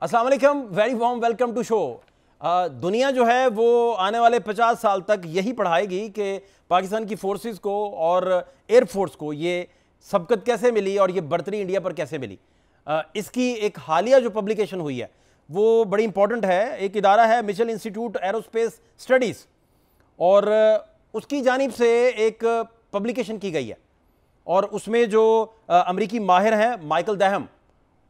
अस्सलाम वालेकुम, very warm welcome to show. दुनिया जो है वो आने वाले 50 साल तक यही पढ़ाएगी कि पाकिस्तान की फोर्सेस को और एयरफोर्स को ये सबकत कैसे मिली और ये बर्तरी इंडिया पर कैसे मिली। इसकी एक हालिया जो पब्लिकेशन हुई है वो बड़ी इंपॉर्टेंट है। एक इदारा है मिचेल इंस्टीट्यूट एरोस्पेस स्टडीज़, और उसकी जानिब से एक पब्लिकेशन की गई है और उसमें जो अमरीकी माहिर हैं माइकल दहम,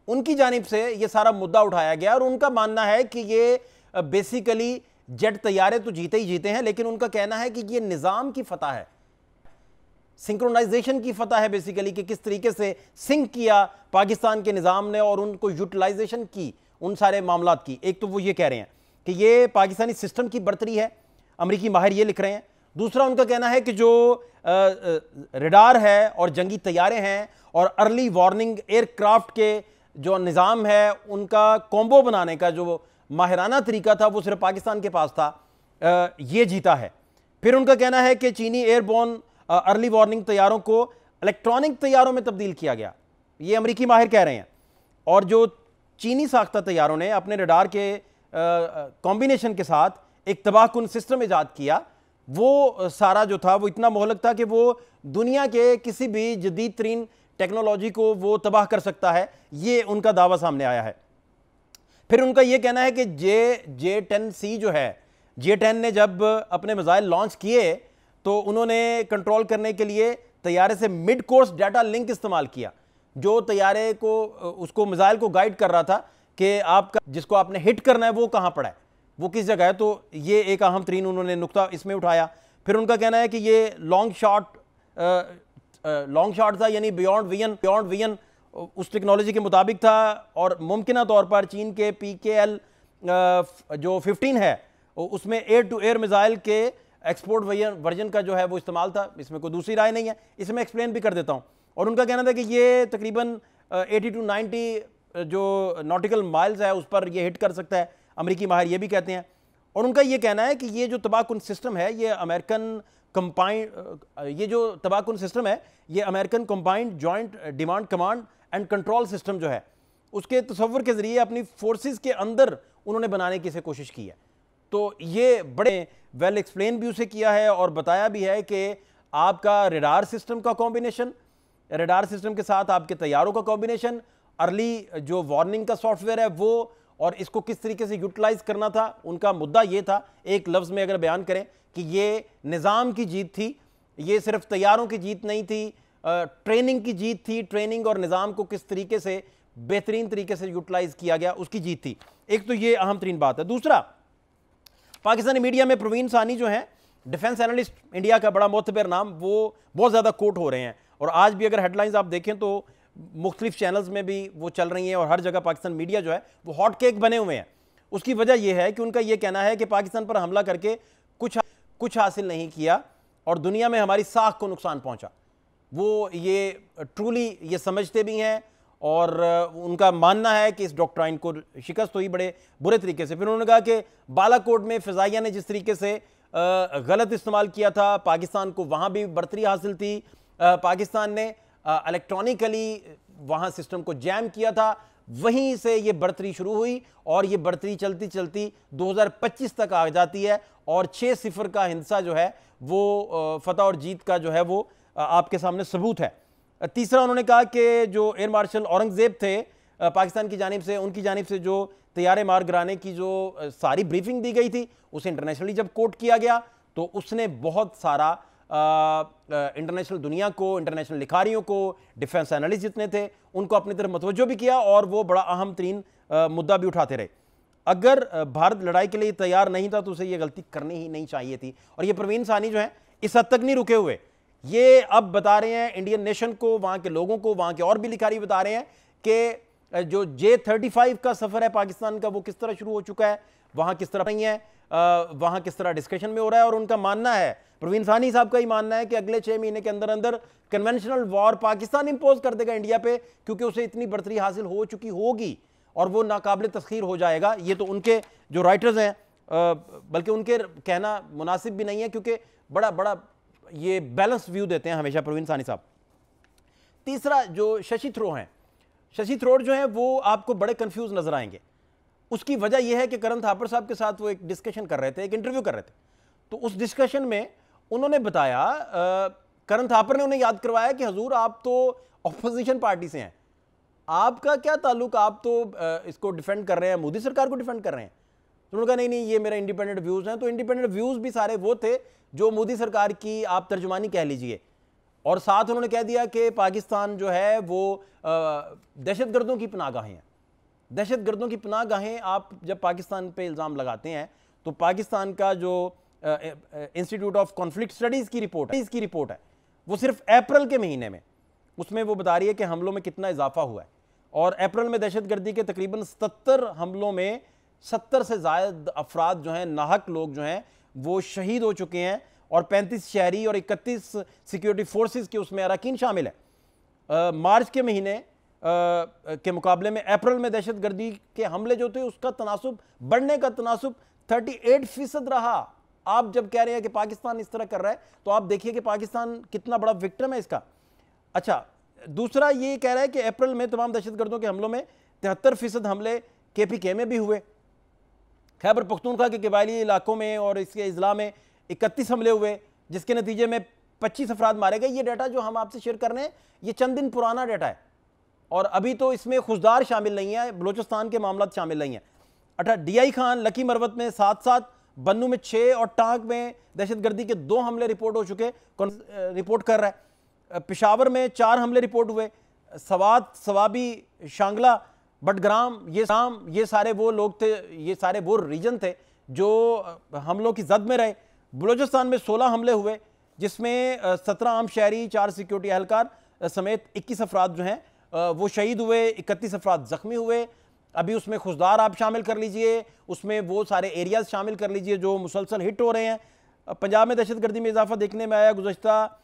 उनकी जानिब से ये सारा मुद्दा उठाया गया और उनका मानना है कि ये बेसिकली जेट तैयारे तो जीते ही जीते हैं, लेकिन उनका कहना है कि ये निज़ाम की फतह है, सिंक्रोनाइजेशन की फतह है बेसिकली, कि किस तरीके से सिंक किया पाकिस्तान के निज़ाम ने और उनको यूटिलाइजेशन की उन सारे मामलात की। एक तो वो ये कह रहे हैं कि ये पाकिस्तानी सिस्टम की बर्तरी है, अमरीकी माहिर ये लिख रहे हैं। दूसरा उनका कहना है कि जो रडार है और जंगी तैयारे हैं और अर्ली वार्निंग एयरक्राफ्ट के जो निज़ाम है उनका कॉम्बो बनाने का जो माहिराना तरीका था वो सिर्फ पाकिस्तान के पास था, ये जीता है। फिर उनका कहना है कि चीनी एयरबोर्न अर्ली वार्निंग तैयारों को इलेक्ट्रॉनिक तैयारों में तब्दील किया गया, ये अमरीकी माहिर कह रहे हैं। और जो चीनी साख्ता तैयारों ने अपने रडार के कॉम्बिनेशन के साथ एक तबाहकुन सिस्टम ईजाद किया, वो सारा जो था वो इतना मोहलक था कि वो दुनिया के किसी भी जदीद तरीन टेक्नोलॉजी को वो तबाह कर सकता है, ये उनका दावा सामने आया है। फिर उनका ये कहना है कि J-10C जो है, J-10 ने जब अपने मिसाइल लॉन्च किए तो उन्होंने कंट्रोल करने के लिए तैयारे से मिड कोर्स डाटा लिंक इस्तेमाल किया, जो तैयारे को उसको मिसाइल को गाइड कर रहा था कि आपका जिसको आपने हिट करना है वो कहाँ पड़ा है, वो किस जगह है। तो ये एक अहम तरीन उन्होंने नुक्ता इसमें उठाया। फिर उनका कहना है कि ये लॉन्ग शॉट था, यानी बियॉन्ड विजन उस टेक्नोलॉजी के मुताबिक था और मुमकिन तौर पर चीन के PKL जो 15 है उसमें एयर टू एयर मिसाइल के एक्सपोर्ट वर्जन का जो है वो इस्तेमाल था। इसमें कोई दूसरी राय नहीं है, इसमें एक्सप्लेन भी कर देता हूँ। और उनका कहना था कि ये तकरीबन 80 to 90 जो नॉटिकल माइल्स है उस पर ये हिट कर सकता है, अमरीकी माहिर ये भी कहते हैं। और उनका ये कहना है कि ये जो तबाहकुन सिस्टम है ये American combined joint demand command and control system जो है उसके तस्वर के जरिए अपनी फोर्सेस के अंदर उन्होंने बनाने की कोशिश की है। तो ये बड़े वेल एक्सप्लेन भी उसे किया है और बताया भी है कि आपका रडार सिस्टम का कॉम्बिनेशन, रडार सिस्टम के साथ आपके तैयारों का कॉम्बिनेशन, अर्ली जो वार्निंग का सॉफ्टवेयर है वो, और इसको किस तरीके से यूटिलाइज करना था। उनका मुद्दा ये था, एक लफ्ज़ में अगर बयान करें, कि ये निज़ाम की जीत थी, ये सिर्फ तैयारों की जीत नहीं थी, ट्रेनिंग की जीत थी। ट्रेनिंग और निज़ाम को किस तरीके से बेहतरीन तरीके से यूटिलाइज किया गया उसकी जीत थी। एक तो ये अहम तरीन बात है। दूसरा, पाकिस्तानी मीडिया में प्रवीण सानी जो है डिफेंस एनालिस्ट इंडिया का बड़ा मोतबर नाम, वो बहुत ज़्यादा कोट हो रहे हैं और आज भी अगर हेडलाइंस आप देखें तो मुख्तलिफ चैनल्स में भी वो चल रही हैं और हर जगह पाकिस्तान मीडिया जो है वो हॉट केक बने हुए हैं। उसकी वजह यह है कि उनका ये कहना है कि पाकिस्तान पर हमला करके कुछ हासिल नहीं किया और दुनिया में हमारी साख को नुकसान पहुंचा। वो ये ट्रूली ये समझते भी हैं और उनका मानना है कि इस डॉक्ट्राइन को शिकस्त हुई बड़े बुरे तरीके से। फिर उन्होंने कहा कि बालाकोट में फ़िज़ाइया ने जिस तरीके से गलत इस्तेमाल किया था, पाकिस्तान को वहाँ भी बर्तरी हासिल थी। पाकिस्तान ने इलेक्ट्रॉनिकली वहाँ सिस्टम को जैम किया था, वहीं से ये बर्तरी शुरू हुई और ये बर्तरी चलती चलती 2025 तक आ जाती है और 6-0 का हिंसा जो है वो फतह और जीत का जो है वो आपके सामने सबूत है। तीसरा उन्होंने कहा कि जो एयर मार्शल औरंगजेब थे पाकिस्तान की जानिब से, उनकी जानिब से जो तैयारे मार गिराने की जो सारी ब्रीफिंग दी गई थी उसे इंटरनेशनली जब कोट किया गया तो उसने बहुत सारा इंटरनेशनल दुनिया को, इंटरनेशनल लिखारियों को, डिफेंस एनालिस्ट जितने थे उनको अपनी तरफ मतवज्जो भी किया और वो बड़ा अहम तरीन मुद्दा भी उठाते रहे। अगर भारत लड़ाई के लिए तैयार नहीं था तो उसे ये गलती करनी ही नहीं चाहिए थी। और ये प्रवीण सानी जो है इस हद तक नहीं रुके हुए, ये अब बता रहे हैं इंडियन नेशन को, वहाँ के लोगों को, वहाँ के और भी लिखारी बता रहे हैं कि जो J-35 का सफ़र है पाकिस्तान का वो किस तरह शुरू हो चुका है, वहाँ किस तरह नहीं है, वहाँ किस तरह डिस्कशन में हो रहा है। और उनका मानना है, प्रवीण सानी साहब का ही मानना है कि अगले 6 महीने के अंदर अंदर कन्वेंशनल वॉर पाकिस्तान इंपोज कर देगा इंडिया पे, क्योंकि उसे इतनी बर्तरी हासिल हो चुकी होगी और वो नाकाबिल तस्खीर हो जाएगा। ये तो उनके जो राइटर्स हैं, बल्कि उनके कहना मुनासिब भी नहीं है क्योंकि बड़ा बड़ा ये बैलेंस व्यू देते हैं हमेशा प्रवीण सानी साहब। तीसरा जो शशि थरूर हैं, शशि थरूर जो है वो आपको बड़े कंफ्यूज नजर आएंगे। उसकी वजह यह है कि करण थापर साहब के साथ वो एक डिस्कशन कर रहे थे, एक इंटरव्यू कर रहे थे, तो उस डिस्कशन में उन्होंने बताया, करण थापर ने उन्हें याद करवाया कि हजूर आप तो ऑपोजिशन पार्टी से हैं, आपका क्या ताल्लुक, आप तो इसको डिफेंड कर रहे हैं, मोदी सरकार को डिफेंड कर रहे हैं। तो उन्होंने कहा नहीं नहीं ये मेरा इंडिपेंडेंट व्यूज़ हैं। तो इंडिपेंडेंट व्यूज़ भी सारे वो थे जो मोदी सरकार की आप तर्जुमानी कह लीजिए, और साथ उन्होंने कह दिया कि पाकिस्तान जो है वो दहशतगर्दों की पनाहगाहें हैं। दहशतगर्दों की पनाहगाहें, आप जब पाकिस्तान पे इल्ज़ाम लगाते हैं तो पाकिस्तान का जो इंस्टीट्यूट ऑफ कॉन्फ्लिक्ट स्टडीज़ की रिपोर्ट है वो सिर्फ अप्रैल के महीने में, उसमें वो बता रही है कि हमलों में कितना इजाफा हुआ है, और अप्रैल में दहशतगर्दी के तकरीबन 77 हमलों में 70 से ज़ायद अफराद जो हैं, नाहक लोग जो हैं वो शहीद हो चुके हैं, और 35 शहरी और 31 सिक्योरिटी फोर्सेस के उसमें अरकान शामिल है। मार्च के महीने के मुकाबले में अप्रैल में दहशतगर्दी के हमले जो थे उसका तनासुब, बढ़ने का तनासुब 38% रहा। आप जब कह रहे हैं कि पाकिस्तान इस तरह कर रहा है, तो आप देखिए कि पाकिस्तान कितना बड़ा विक्टिम है इसका। अच्छा, दूसरा ये कह रहा है कि अप्रैल में तमाम दहशतगर्दों के हमलों में 73% हमले KPK में भी हुए, खैबर पख्तूनख्वा के कबायली इलाकों में और इसके अजला में 31 हमले हुए, जिसके नतीजे में 25 अफराद मारे गए। ये डाटा जो हम आपसे शेयर कर रहे हैं ये चंद दिन पुराना डाटा है, और अभी तो इसमें खुशदार शामिल नहीं है, बलोचिस्तान के मामला शामिल नहीं है। अच्छा, DI खान लकी मरवत में 7, बन्नू में 6 और टांग में दहशतगर्दी के 2 हमले रिपोर्ट हो चुके, रिपोर्ट कर रहा है। पेशावर में 4 हमले रिपोर्ट हुए, सवात, सवाबी, शांगला, बटग्राम, ये सारे वो लोग थे, ये सारे वो रीजन थे जो हमलों की जद में रहे। बलोचिस्तान में 16 हमले हुए, जिसमें 17 आम शहरी, 4 सिक्योरिटी एहलकार समेत 21 अफराद जो हैं वो शहीद हुए, 31 अफराद जख्मी हुए। अभी उसमें खुशदार आप शामिल कर लीजिए, उसमें वो सारे एरियाज शामिल कर लीजिए जो मुसलसल हिट हो रहे हैं। पंजाब में दहशतगर्दी में इजाफा देखने में आया, गुज़श्ता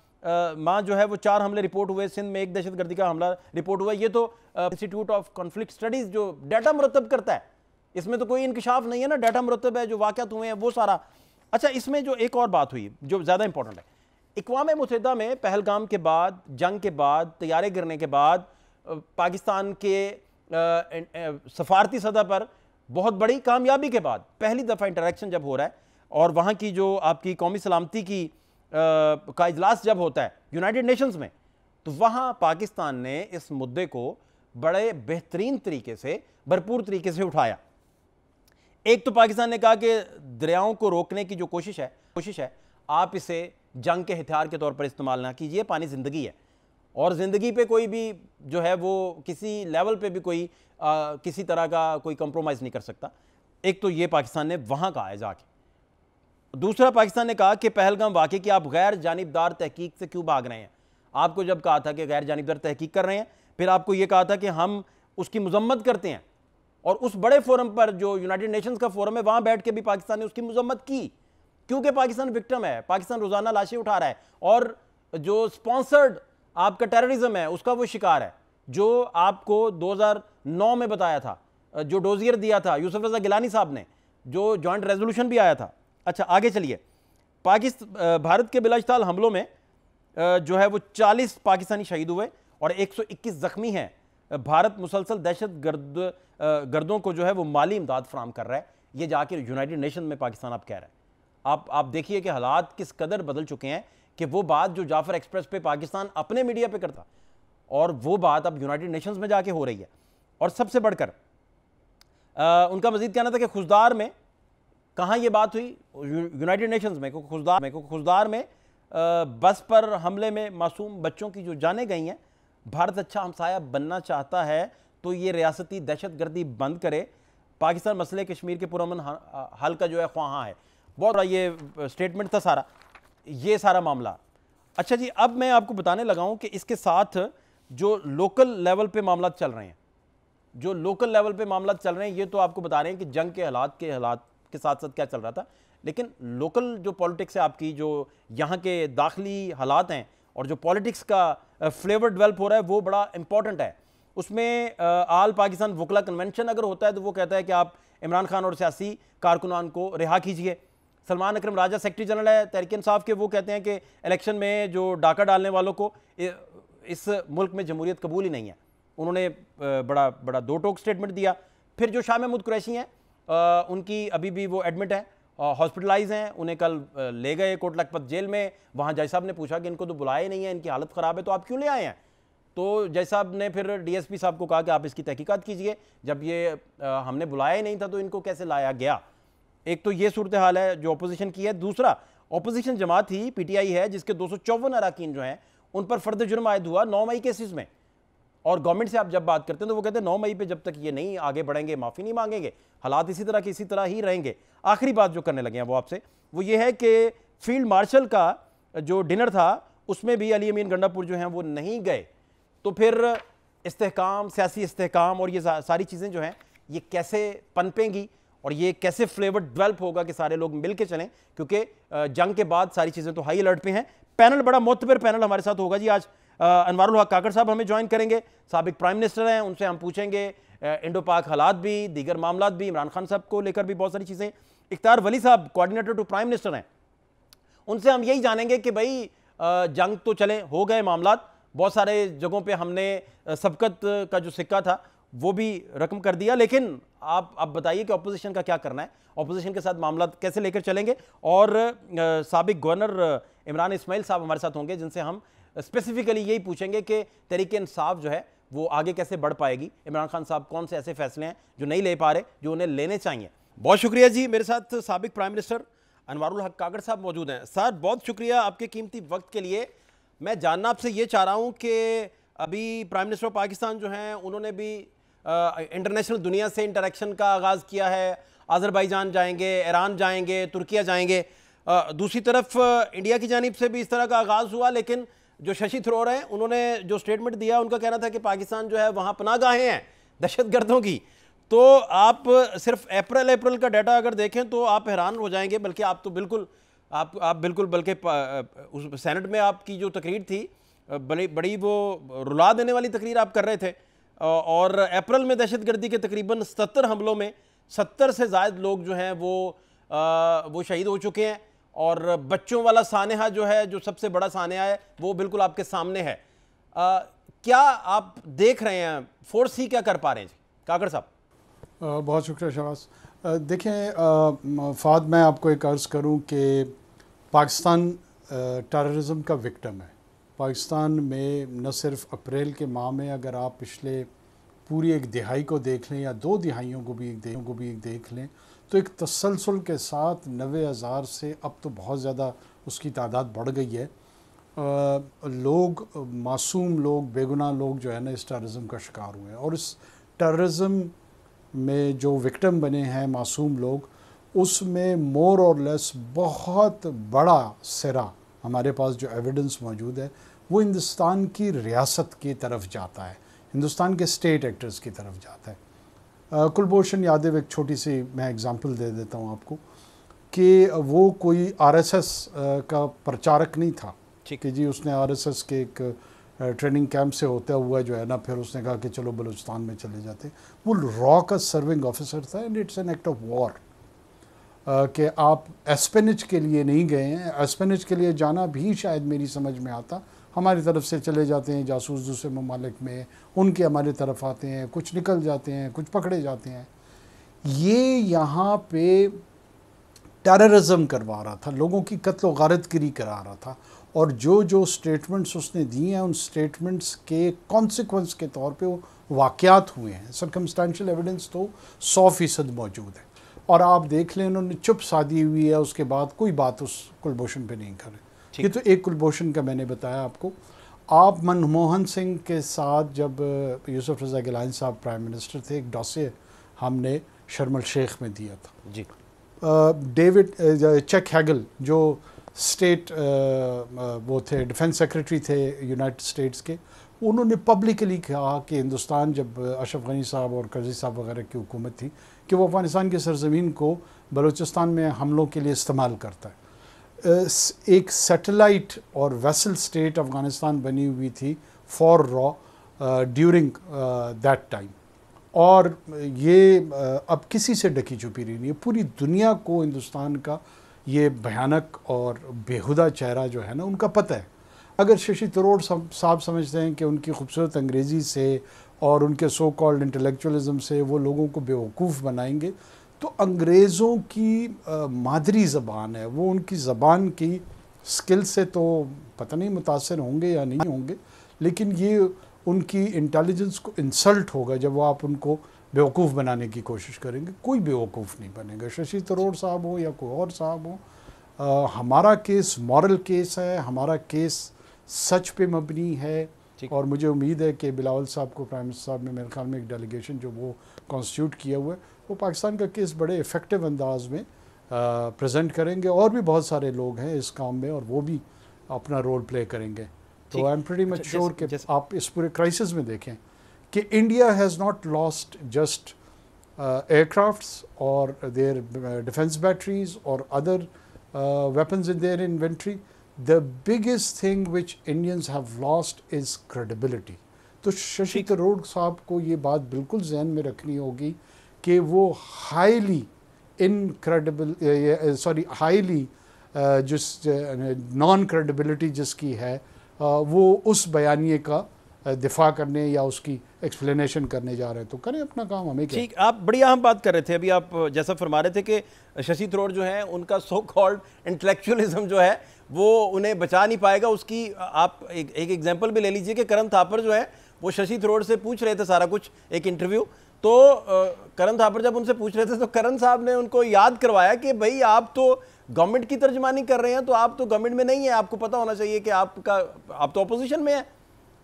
माह जो है वो 4 हमले रिपोर्ट हुए, सिंध में 1 दहशतगर्दी का हमला रिपोर्ट हुआ। ये तो इंस्टीट्यूट ऑफ कॉन्फ्लिक्ट स्टडीज़ जो डाटा मुरतब करता है, इसमें तो कोई इंकशाफ नहीं है ना, डाटा मुरतब है, जो वाक़यात हुए हैं वो सारा। अच्छा, इसमें जो एक और बात हुई जो ज़्यादा इंपॉर्टेंट है, अक़वाम मुत्तहिदा में पहलगाम के बाद, जंग के बाद, तैयारे गिरने के बाद पाकिस्तान के सफारती सतह पर बहुत बड़ी कामयाबी के बाद पहली दफ़ा इंटरेक्शन जब हो रहा है, और वहाँ की जो आपकी कौमी सलामती की का इजलास जब होता है यूनाइटेड नेशंस में, तो वहाँ पाकिस्तान ने इस मुद्दे को बड़े बेहतरीन तरीके से, भरपूर तरीके से उठाया। एक तो पाकिस्तान ने कहा कि दरियाओं को रोकने की जो कोशिश है आप इसे जंग के हथियार के तौर पर इस्तेमाल ना कीजिए, पानी ज़िंदगी है, और ज़िंदगी पे कोई भी जो है वो किसी लेवल पे भी कोई किसी तरह का कोई कंप्रोमाइज़ नहीं कर सकता। एक तो ये पाकिस्तान ने वहाँ कहा है जाके। दूसरा, पाकिस्तान ने कहा कि पहलगाम वाक़े की आप गैर जानिबदार तहकीक से क्यों भाग रहे हैं। आपको जब कहा था कि गैर जानिबदार तहकीक कर रहे हैं, फिर आपको ये कहा था कि हम उसकी मजम्मत करते हैं, और उस बड़े फोरम पर जो यूनाइटेड नेशंस का फोरम है वहाँ बैठ के भी पाकिस्तान ने उसकी मजम्मत की, क्योंकि पाकिस्तान विक्टिम है, पाकिस्तान रोज़ाना लाशें उठा रहा है, और जो स्पॉन्सर्ड आपका टेररिज्म है उसका वो शिकार है, जो आपको 2009 में बताया था, जो डोजियर दिया था यूसुफ रज़ा गिलानी साहब ने, जो जॉइंट रेजोल्यूशन भी आया था। अच्छा, आगे चलिए। भारत के बिलाश्ताल हमलों में जो है वो 40 पाकिस्तानी शहीद हुए और 121 जख्मी हैं। भारत मुसलसल दहशत गर्दों को जो है वो माली इमदाद फराम कर रहा है। ये जाके यूनाइटेड नेशन में पाकिस्तान आप कह रहे हैं। आप देखिए कि हालात किस कदर बदल चुके हैं कि वो बात जो जाफर एक्सप्रेस पे पाकिस्तान अपने मीडिया पे करता, और वो बात अब यूनाइटेड नेशंस में जाके हो रही है। और सबसे बढ़कर उनका मजीद कहना था कि खुशदार में, कहाँ ये बात हुई, यूनाइटेड नेशंस में, खुशदार में बस पर हमले में मासूम बच्चों की जो जानें गई हैं। भारत अच्छा हमसाया बनना चाहता है तो ये रियासती दहशतगर्दी बंद करे, पाकिस्तान मसले कश्मीर के पुरअमन हल का जो है ख्वाहां है। बहुत बड़ा ये स्टेटमेंट था सारा, ये सारा मामला। अच्छा जी, अब मैं आपको बताने लगा हूं कि इसके साथ जो लोकल लेवल पे मामला चल रहे हैं, जो लोकल लेवल पे मामला चल रहे हैं, ये तो आपको बता रहे हैं कि जंग के हालात के साथ साथ क्या चल रहा था, लेकिन लोकल जो पॉलिटिक्स है आपकी, जो यहाँ के दाखिली हालात हैं और जो पॉलिटिक्स का फ्लेवर डेवलप हो रहा है, वो बड़ा इंपॉर्टेंट है। उसमें आल पाकिस्तान वकला कन्वेंशन अगर होता है तो वो कहता है कि आप इमरान खान और सियासी कारकुनान को रिहा कीजिए। सलमान अकरम राजा सेक्रेटरी जनरल है तहरीक इंसाफ के, वो कहते हैं कि इलेक्शन में जो डाका डालने वालों को इस मुल्क में जमहूरियत कबूल ही नहीं है। उन्होंने बड़ा दो टोक स्टेटमेंट दिया। फिर जो शाह महमूद कुरैशी हैं, उनकी अभी भी वो एडमिट है, हॉस्पिटलाइज हैं, उन्हें कल ले गए कोट लखपत जेल में। वहाँ जज साहब ने पूछा कि इनको तो बुलाया नहीं है, इनकी हालत ख़राब है, तो आप क्यों ले आए हैं? तो जज साहब ने फिर डीएसपी साहब को कहा कि आप इसकी तहकीकात कीजिए, जब ये हमने बुलाया ही नहीं था तो इनको कैसे लाया गया। एक तो ये सूरत हाल है जो अपोजिशन की है। दूसरा, अपोजिशन जमात ही पीटीआई है जिसके 254 अरकान जो हैं उन पर फर्द जुर्म आयद हुआ 9 मई केसेस में, और गवर्नमेंट से आप जब बात करते हैं तो वो कहते हैं 9 मई पे जब तक ये नहीं आगे बढ़ेंगे माफ़ी नहीं मांगेंगे, हालात इसी तरह की इसी तरह ही रहेंगे। आखिरी बात जो करने लगे हैं वो आपसे, वो ये है कि फील्ड मार्शल का जो डिनर था उसमें भी अली अमीन गंडापुर जो हैं वो नहीं गए। तो फिर इस्तेहकाम, सियासी इस्तेहकाम और ये सारी चीज़ें जो हैं ये कैसे पनपेंगी और ये कैसे फ्लेवर डेवलप होगा कि सारे लोग मिल के चलें, क्योंकि जंग के बाद सारी चीज़ें तो हाई अलर्ट पे हैं। पैनल बड़ा मोतबर पैनल हमारे साथ होगा जी आज। अनवारुल हक काकड़ साहब हमें ज्वाइन करेंगे, साबिक प्राइम मिनिस्टर हैं, उनसे हम पूछेंगे इंडो पाक हालात भी, दीगर मामलात भी, इमरान खान साहब को लेकर भी बहुत सारी चीज़ें। इख्तियार वली साहब कोऑर्डिनेटर टू प्राइम मिनिस्टर हैं, उनसे हम यही जानेंगे कि भाई जंग तो चले हो गए मामलात, बहुत सारे जगहों पे हमने सबकत का जो सिक्का था वो भी रकम कर दिया, लेकिन आप बताइए कि अपोजिशन का क्या करना है, अपोजिशन के साथ मामला कैसे लेकर चलेंगे। और साबिक गवर्नर इमरान इस्माइल साहब हमारे साथ होंगे जिनसे हम स्पेसिफिकली यही पूछेंगे कि तहरीक इंसाफ जो है वो आगे कैसे बढ़ पाएगी, इमरान खान साहब कौन से ऐसे फैसले हैं जो नहीं ले पा रहे जो उन्हें लेने चाहिए। बहुत शुक्रिया जी, मेरे साथ साबिक प्राइम मिनिस्टर अनवारुल हक काकड़ साहब मौजूद हैं। सर बहुत शुक्रिया आपके कीमती वक्त के लिए। मैं जानना आपसे ये चाह रहा हूँ कि अभी प्राइम मिनिस्टर ऑफ पाकिस्तान जो हैं उन्होंने भी इंटरनेशनल दुनिया से इंटरेक्शन का आगाज़ किया है, अज़रबैजान जाएंगे, ईरान जाएंगे, तुर्किया जाएंगे। दूसरी तरफ इंडिया की जानिब से भी इस तरह का आगाज़ हुआ, लेकिन जो शशि थरूर हैं उन्होंने जो स्टेटमेंट दिया उनका कहना था कि पाकिस्तान जो है वहाँ पनाहगाहें हैं दहशतगर्दों की। तो आप सिर्फ अप्रैल का डाटा अगर देखें तो आप हैरान हो जाएंगे, बल्कि आप तो बिल्कुल आप बिल्कुल, बल्कि उस सेनेट में आपकी जो तकरीर थी बड़ी वो रुला देने वाली तकरीर आप कर रहे थे। और अप्रैल में दहशतगर्दी के तकरीबन 77 हमलों में 70 से ज़ायद लोग जो हैं वो शहीद हो चुके हैं, और बच्चों वाला सानहा जो है, जो सबसे बड़ा सानहा है, वो बिल्कुल आपके सामने है। क्या आप देख रहे हैं, फोर्स ही क्या कर पा रहे हैं जी काकड़ साहब? बहुत शुक्रिया शहबाज। देखें फाद, मैं आपको एक अर्ज़ करूं कि पाकिस्तान टेररिज्म का विक्टिम है। पाकिस्तान में न सिर्फ अप्रैल के माह में, अगर आप पिछले पूरी एक दिहाई को देख लें या 2 दिहाइयों को भी एक देख लें, तो एक तसलसल के साथ 90,000 से अब तो बहुत ज़्यादा उसकी तादाद बढ़ गई है। लोग, मासूम लोग, बेगुनाह लोग जो है ना इस टेररिज्म का शिकार हुए हैं, और इस टेररिज्म में जो विक्टिम बने हैं मासूम लोग, उसमें मोर और लेस बहुत बड़ा सिरा हमारे पास जो एविडेंस मौजूद है वो हिंदुस्तान की रियासत की तरफ जाता है, हिंदुस्तान के स्टेट एक्टर्स की तरफ जाता है। कुलभूषण यादव, एक छोटी सी मैं एग्जांपल दे देता हूँ आपको, कि वो कोई आरएसएस का प्रचारक नहीं था कि जी उसने आरएसएस के एक ट्रेनिंग कैंप से होता हुआ जो है ना फिर उसने कहा कि चलो बलूचिस्तान में चले जाते। वो रॉ का सर्विंग ऑफिसर था, and it's an act of war कि आप एस्पेनिज के लिए नहीं गए हैं। एस्पेनिज के लिए जाना भी शायद मेरी समझ में आता, हमारी तरफ से चले जाते हैं जासूस दूसरे ममालिक में, उनके हमारे तरफ आते हैं, कुछ निकल जाते हैं, कुछ पकड़े जाते हैं। ये यहाँ पे टेररिज्म करवा रहा था, लोगों की कत्ल व गारतगिरी करा रहा था, और जो स्टेटमेंट्स उसने दिए हैं उन स्टेटमेंट्स के कॉन्सिक्वेंस के तौर पे वो वाक़यात हुए हैं। सर्कमस्टेंशियल एविडेंस तो 100% मौजूद है, और आप देख लें उन्होंने चुप साधी हुई है, उसके बाद कोई बात उस कुलभूषण पे नहीं कर रहे। ये तो एक कुलभूषण का मैंने बताया आपको। आप मनमोहन सिंह के साथ जब यूसुफ रज़ा गिलानी साहब प्राइम मिनिस्टर थे, एक डॉसियर हमने शर्म अल शेख में दिया था जी। डेविड चक हैगल जो स्टेट वो थे, डिफेंस सेक्रेटरी थे यूनाइटेड स्टेट्स के, उन्होंने पब्लिकली कहा कि हिंदुस्तान जब अशरफ गनी साहब और करज़ी साहब वगैरह की हुकूमत थी कि वो अफ़गानिस्तान की सरज़मीन को बलूचिस्तान में हमलों के लिए इस्तेमाल करता है। एक सैटेलाइट और वेसल स्टेट अफ़गानिस्तान बनी हुई थी for raw during that time, और ये अब किसी से ढकी छुपी रही नहीं है। पूरी दुनिया को हिंदुस्तान का ये भयानक और बेहुदा चेहरा जो है ना उनका पता है। अगर शशि थरूर साहब समझते हैं कि उनकी खूबसूरत अंग्रेज़ी से और उनके सो कॉल्ड इंटेलेक्चुअलिज्म से वो लोगों को बेवकूफ़ बनाएंगे, तो अंग्रेज़ों की मादरी ज़बान है, वो उनकी ज़बान की स्किल से तो पता नहीं मुतासर होंगे या नहीं होंगे, लेकिन ये उनकी इंटेलिजेंस को इंसल्ट होगा जब वो आप उनको बेवकूफ़ बनाने की कोशिश करेंगे। कोई बेवकूफ़ नहीं बनेगा, शशि थरूर साहब हो या कोई और साहब हो। हमारा केस मॉरल केस है, हमारा केस सच पे मबनी है, और मुझे उम्मीद है कि बिलावल साहब को, प्राइम मिनिस्टर साहब ने मेरे ख्याल में एक डेलीगेशन जो वो कॉन्स्टिट्यूट किया हुआ है, वो पाकिस्तान का केस बड़े इफ़ेक्टिव अंदाज में प्रेजेंट करेंगे। और भी बहुत सारे लोग हैं इस काम में और वो भी अपना रोल प्ले करेंगे। तो I am pretty much sure कि आप इस पूरे क्राइसिस में देखें कि India has not lost just aircrafts और देयर डिफेंस बैटरीज और other weapons in their inventory. The biggest thing which Indians have lost is credibility. तो शशि थरूर साहब को ये बात बिल्कुल जहन में रखनी होगी कि वो हाईली इनक्रेडिबल हाईली जिस नॉन क्रेडिबिलिटी जिसकी है वो उस बयानिए का दिफा करने या उसकी एक्सप्लेनेशन करने जा रहे हैं। तो करें अपना काम, हमें क्या। ठीक, आप बड़ी अहम बात कर रहे थे अभी, आप जैसा फरमा रहे थे कि शशि थरूर जो है उनका सो कॉल्ड इंटेलेक्चुअलिज्म जो है वो उन्हें बचा नहीं पाएगा। उसकी आप एक एग्जांपल भी ले लीजिए कि करण थापर जो है वो शशि थरूर से पूछ रहे थे सारा कुछ, एक इंटरव्यू, तो करण थापर जब उनसे पूछ रहे थे तो करण साहब ने उनको याद करवाया कि भाई आप तो गवर्नमेंट की तर्जमानी कर रहे हैं, तो आप तो गवर्नमेंट में नहीं है, आपको पता होना चाहिए कि आप तो अपोजिशन में है।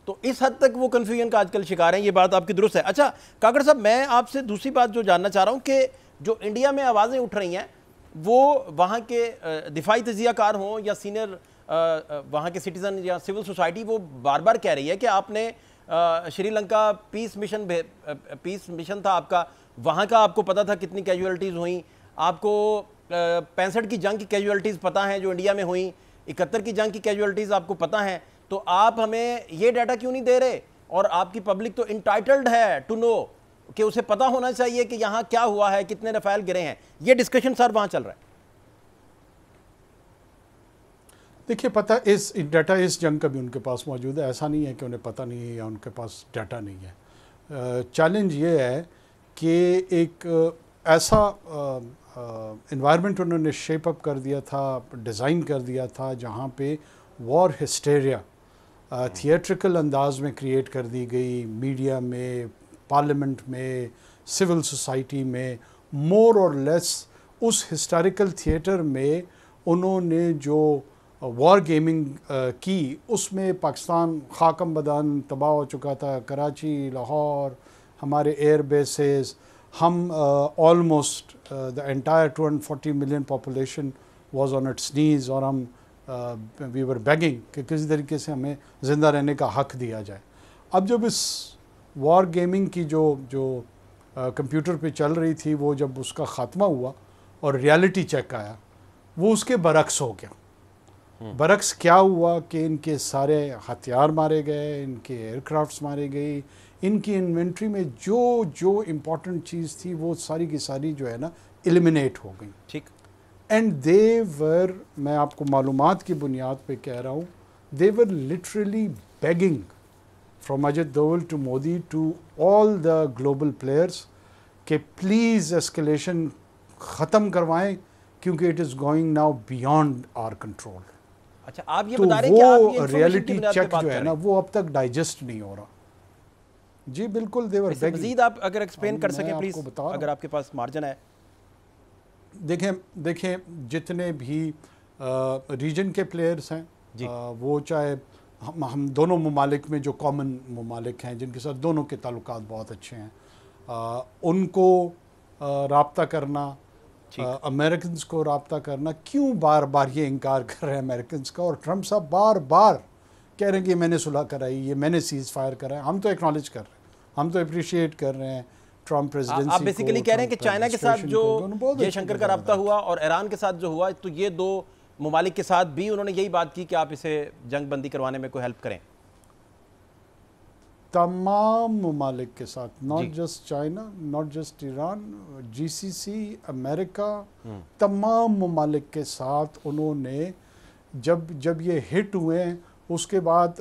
तो इस हद तक वो कन्फ्यूजन का आजकल शिकार हैं, ये बात आपकी दुरुस्त है। अच्छा काकड़ साहब, मैं आपसे दूसरी बात जो जानना चाह रहा हूँ कि जो इंडिया में आवाज़ें उठ रही हैं वो वहाँ के दिफाई तजियाकार हों या सीनियर वहाँ के सिटीज़न या सिविल सोसाइटी, वो बार बार कह रही है कि आपने श्रीलंका पीस मिशन था आपका, वहाँ का आपको पता था कितनी कैजुअलिटीज़ हुई, आपको 65 की जंग की कैजुअलिटीज़ पता हैं जो इंडिया में हुई, 71 की जंग की कैजुअलिटीज़ आपको पता हैं, तो आप हमें ये डाटा क्यों नहीं दे रहे? और आपकी पब्लिक तो इंटाइटल्ड है टू नो कि उसे पता होना चाहिए कि यहाँ क्या हुआ है, कितने रफाल गिरे हैं। ये डिस्कशन सर वहाँ चल रहा है। देखिए, पता इस डाटा इस जंग का भी उनके पास मौजूद है, ऐसा नहीं है कि उन्हें पता नहीं है या उनके पास डाटा नहीं है। चैलेंज ये है कि एक ऐसा एनवायरनमेंट उन्होंने शेप अप कर दिया था, डिज़ाइन कर दिया था, जहाँ पे वॉर हिस्टेरिया थिएट्रिकल अंदाज में क्रिएट कर दी गई, मीडिया में, पार्लियामेंट में, सिविल सोसाइटी में, मोर और लेस उस हिस्टोरिकल थिएटर में उन्होंने जो वॉर गेमिंग की, उसमें पाकिस्तान खाकम बदान तबाह हो चुका था। कराची, लाहौर, हमारे एयर बेसेस, हम almost the entire 240 million population was on its knees, और हम वी वर बेगिंग कि किसी तरीके से हमें ज़िंदा रहने का हक दिया जाए। अब जब इस वॉर गेमिंग की जो कंप्यूटर पे चल रही थी, वो जब उसका ख़ात्मा हुआ और रियलिटी चेक आया, वो उसके बरक्स हो गया। बरक्स क्या हुआ कि इनके सारे हथियार मारे गए, इनके एयरक्राफ्ट्स मारे गए, इनकी इन्वेंट्री में जो इम्पोर्टेंट चीज़ थी वो सारी की सारी जो है ना एलिमिनेट हो गई। ठीक। एंड दे वर, मैं आपको मालूमात की बुनियाद पे कह रहा हूँ, they were literally begging from Ajit Doval to Modi to all the global players कि प्लीज़ एस्केलेशन ख़त्म करवाएं, क्योंकि it is going now beyond our control. अच्छा, आप ये तो बता रहे हैं कि आप ये वो रियलिटी चेक जो है ना वो अब तक डाइजेस्ट नहीं हो रहा। जी बिल्कुल, दे वर बेगिंग। मज़ीद आप अगर एक्सप्लेन कर सकें प्लीज़, अगर आपके पास मार्जिन है। देखें जितने भी रीजन के प्लेयर्स हैं, वो चाहे हम दोनों ममालिक में जो कॉमन ममालिक हैं जिनके साथ दोनों के ताल्लुकात बहुत अच्छे हैं, उनको राब्ता करना, अमेरिकन्स को राब्ता करना, क्यों बार बार ये इनकार कर रहे हैं अमेरिकन्स का, और ट्रम्प साहब बार बार कह रहे हैं कि मैंने सुलह कराई, ये मैंने सीज़ फायर करा है। हम तो एक्नॉलेज कर रहे हैं, हम तो अप्रिशिएट कर रहे हैं ट्रम्प प्रेसिडेंसी। आप बेसिकली कह रहे हैं कि चाइना के साथ जो जयशंकर का राब्ता हुआ और ईरान के साथ जो हुआ, तो ये दो ममालिक के साथ भी उन्होंने यही बात की कि आप इसे जंग बंदी करवाने में कोई हेल्प करें। तमाम ममालिक के साथ, not just China, not just Iran, GCC, America, तमाम ममालिक के साथ उन्होंने जब ये हिट हुए, उसके बाद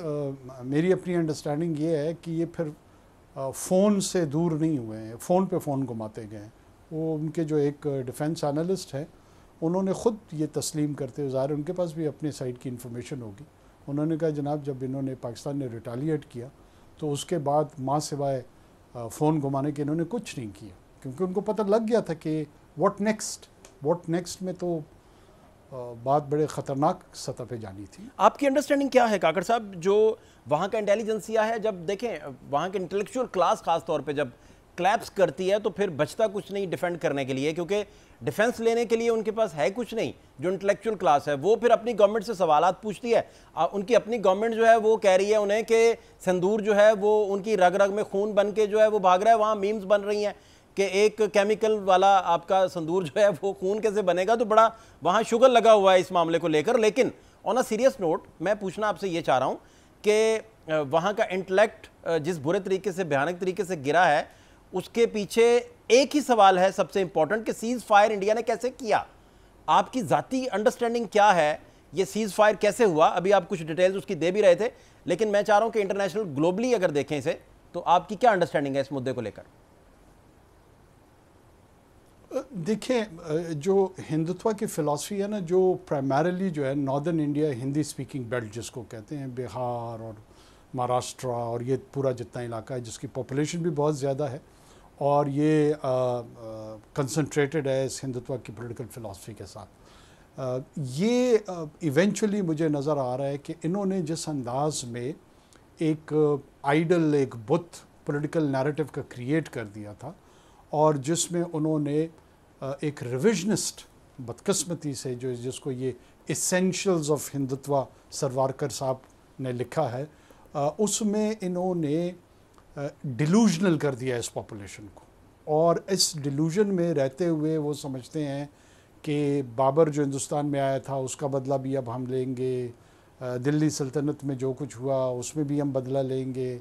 मेरी अपनी अंडरस्टैंडिंग ये है कि ये फिर फ़ोन से दूर नहीं हुए हैं, फ़ोन पे फ़ोन घुमाते गए हैं। वो उनके जो एक डिफेंस एनालिस्ट है, उन्होंने ख़ुद ये तस्लीम करते हुए, ज़ाहिर उनके पास भी अपनी साइड की इन्फॉर्मेशन होगी, उन्होंने कहा जनाब जब इन्होंने पाकिस्तान ने रिटालिएट किया तो उसके बाद माँ सिवाय फ़ोन घुमाने के इन्होंने कुछ नहीं किया, क्योंकि उनको पता लग गया था कि व्हाट नेक्स्ट में तो बात बड़े ख़तरनाक सतह पे जानी थी। आपकी अंडरस्टैंडिंग क्या है काकड़ साहब, जो वहाँ का इंटेलिजेंसिया है, जब देखें वहाँ के इंटेलेक्चुअल क्लास खास तौर पे जब क्लैप्स करती है तो फिर बचता कुछ नहीं डिफेंड करने के लिए, क्योंकि डिफेंस लेने के लिए उनके पास है कुछ नहीं। जो इंटेलेक्चुअल क्लास है वो फिर अपनी गवर्नमेंट से सवालात पूछती है। उनकी अपनी गवर्नमेंट जो है वो कह रही है उन्हें कि संदूर जो है वो उनकी रग रग में खून बन के जो है वो भाग रहा है। वहाँ मीम्स बन रही हैं कि एक केमिकल वाला आपका संदूर जो है वो खून कैसे बनेगा, तो बड़ा वहाँ शुगर लगा हुआ है इस मामले को लेकर। लेकिन ऑन अ सीरियस नोट मैं पूछना आपसे ये चाह रहा हूँ कि वहाँ का इंटेलेक्ट जिस बुरे तरीके से, भयानक तरीके से गिरा है, उसके पीछे एक ही सवाल है सबसे इंपॉर्टेंट कि सीज फायर इंडिया ने कैसे किया। आपकी ज़ाती अंडरस्टैंडिंग क्या है, ये सीज फायर कैसे हुआ? अभी आप कुछ डिटेल्स उसकी दे भी रहे थे, लेकिन मैं चाह रहा हूँ कि इंटरनेशनल ग्लोबली अगर देखें इसे तो आपकी क्या अंडरस्टैंडिंग है इस मुद्दे को लेकर? देखें, जो हिंदुत्व की फ़िलासफ़ी है ना, जो प्राइमरीली जो है northern India, Hindi speaking belt जिसको कहते हैं, बिहार और महाराष्ट्र और ये पूरा जितना इलाका है जिसकी पॉपुलेशन भी बहुत ज़्यादा है, और ये कंसंट्रेटेड है इस हिंदुत्व की पॉलिटिकल फ़िलासफ़ी के साथ। ये इवेंचुअली मुझे नज़र आ रहा है कि इन्होंने जिस अंदाज में एक आइडल, एक बुत पॉलिटिकल नैरेटिव का क्रिएट कर दिया था, और जिसमें उन्होंने एक रिविजनिस्ट बदकिस्मती से जिसको ये इसेंशियल्स ऑफ हिंदुत्व सरवारकर साहब ने लिखा है, उसमें इन्होंने डिलूजनल कर दिया इस पॉपुलेशन को। और इस डिलूजन में रहते हुए वो समझते हैं कि बाबर जो हिंदुस्तान में आया था उसका बदला भी अब हम लेंगे, दिल्ली सल्तनत में जो कुछ हुआ उसमें भी हम बदला लेंगे,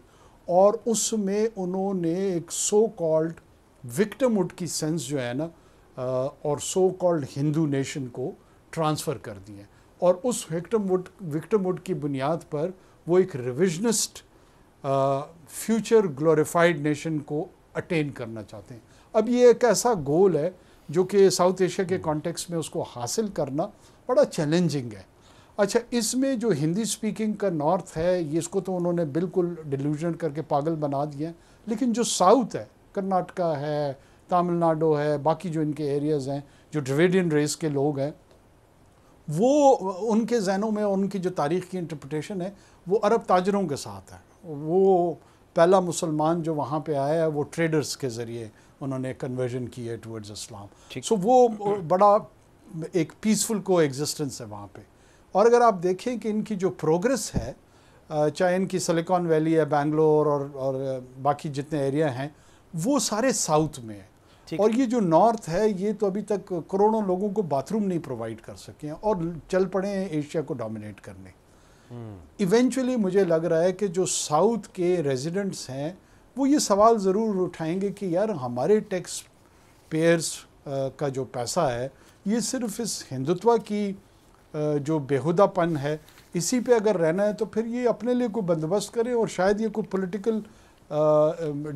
और उसमें उन्होंने एक सो कॉल्ड विक्टिमहुड की सेंस जो है ना, और सो कॉल्ड हिंदू नेशन को ट्रांसफ़र कर दिए, और उस विक्टिमहुड की बुनियाद पर वो एक रिविजनिस्ट फ्यूचर ग्लोरीफाइड नेशन को अटेन करना चाहते हैं। अब ये एक ऐसा गोल है जो कि साउथ एशिया के कॉन्टेक्स्ट में उसको हासिल करना बड़ा चैलेंजिंग है। अच्छा, इसमें जो हिंदी स्पीकिंग का नॉर्थ है, ये इसको तो उन्होंने बिल्कुल डिल्यूजन करके पागल बना दिया है, लेकिन जो साउथ है, कर्नाटका है, तमिलनाडु है, बाकी जो इनके एरियाज़ हैं, जो ड्रविडियन रेस के लोग हैं, वो उनके जहनों में उनकी जो तारीख़ की इंटरप्रिटेशन है वो अरब ताजरों के साथ है। वो पहला मुसलमान जो वहाँ पे आया है वो ट्रेडर्स के ज़रिए उन्होंने कन्वर्जन की है टुवर्ड्स इस्लाम। सो वो बड़ा एक पीसफुल को एग्जिस्टेंस है वहाँ पे। और अगर आप देखें कि इनकी जो प्रोग्रेस है, चाहे इनकी सिलिकॉन वैली है, बेंगलोर और बाकी जितने एरिया हैं, वो सारे साउथ में है। और ये जो नॉर्थ है, ये तो अभी तक करोड़ों लोगों को बाथरूम नहीं प्रोवाइड कर सके हैं और चल पड़े हैं एशिया को डोमिनेट करने। इवेंचुअली मुझे लग रहा है कि जो साउथ के रेजिडेंट्स हैं वो ये सवाल ज़रूर उठाएंगे कि यार हमारे टैक्स पेयर्स का जो पैसा है ये सिर्फ इस हिंदुत्व की जो बेहुदापन है इसी पे अगर रहना है तो फिर ये अपने लिए कोई बंदोबस्त करें और शायद ये कोई पॉलिटिकल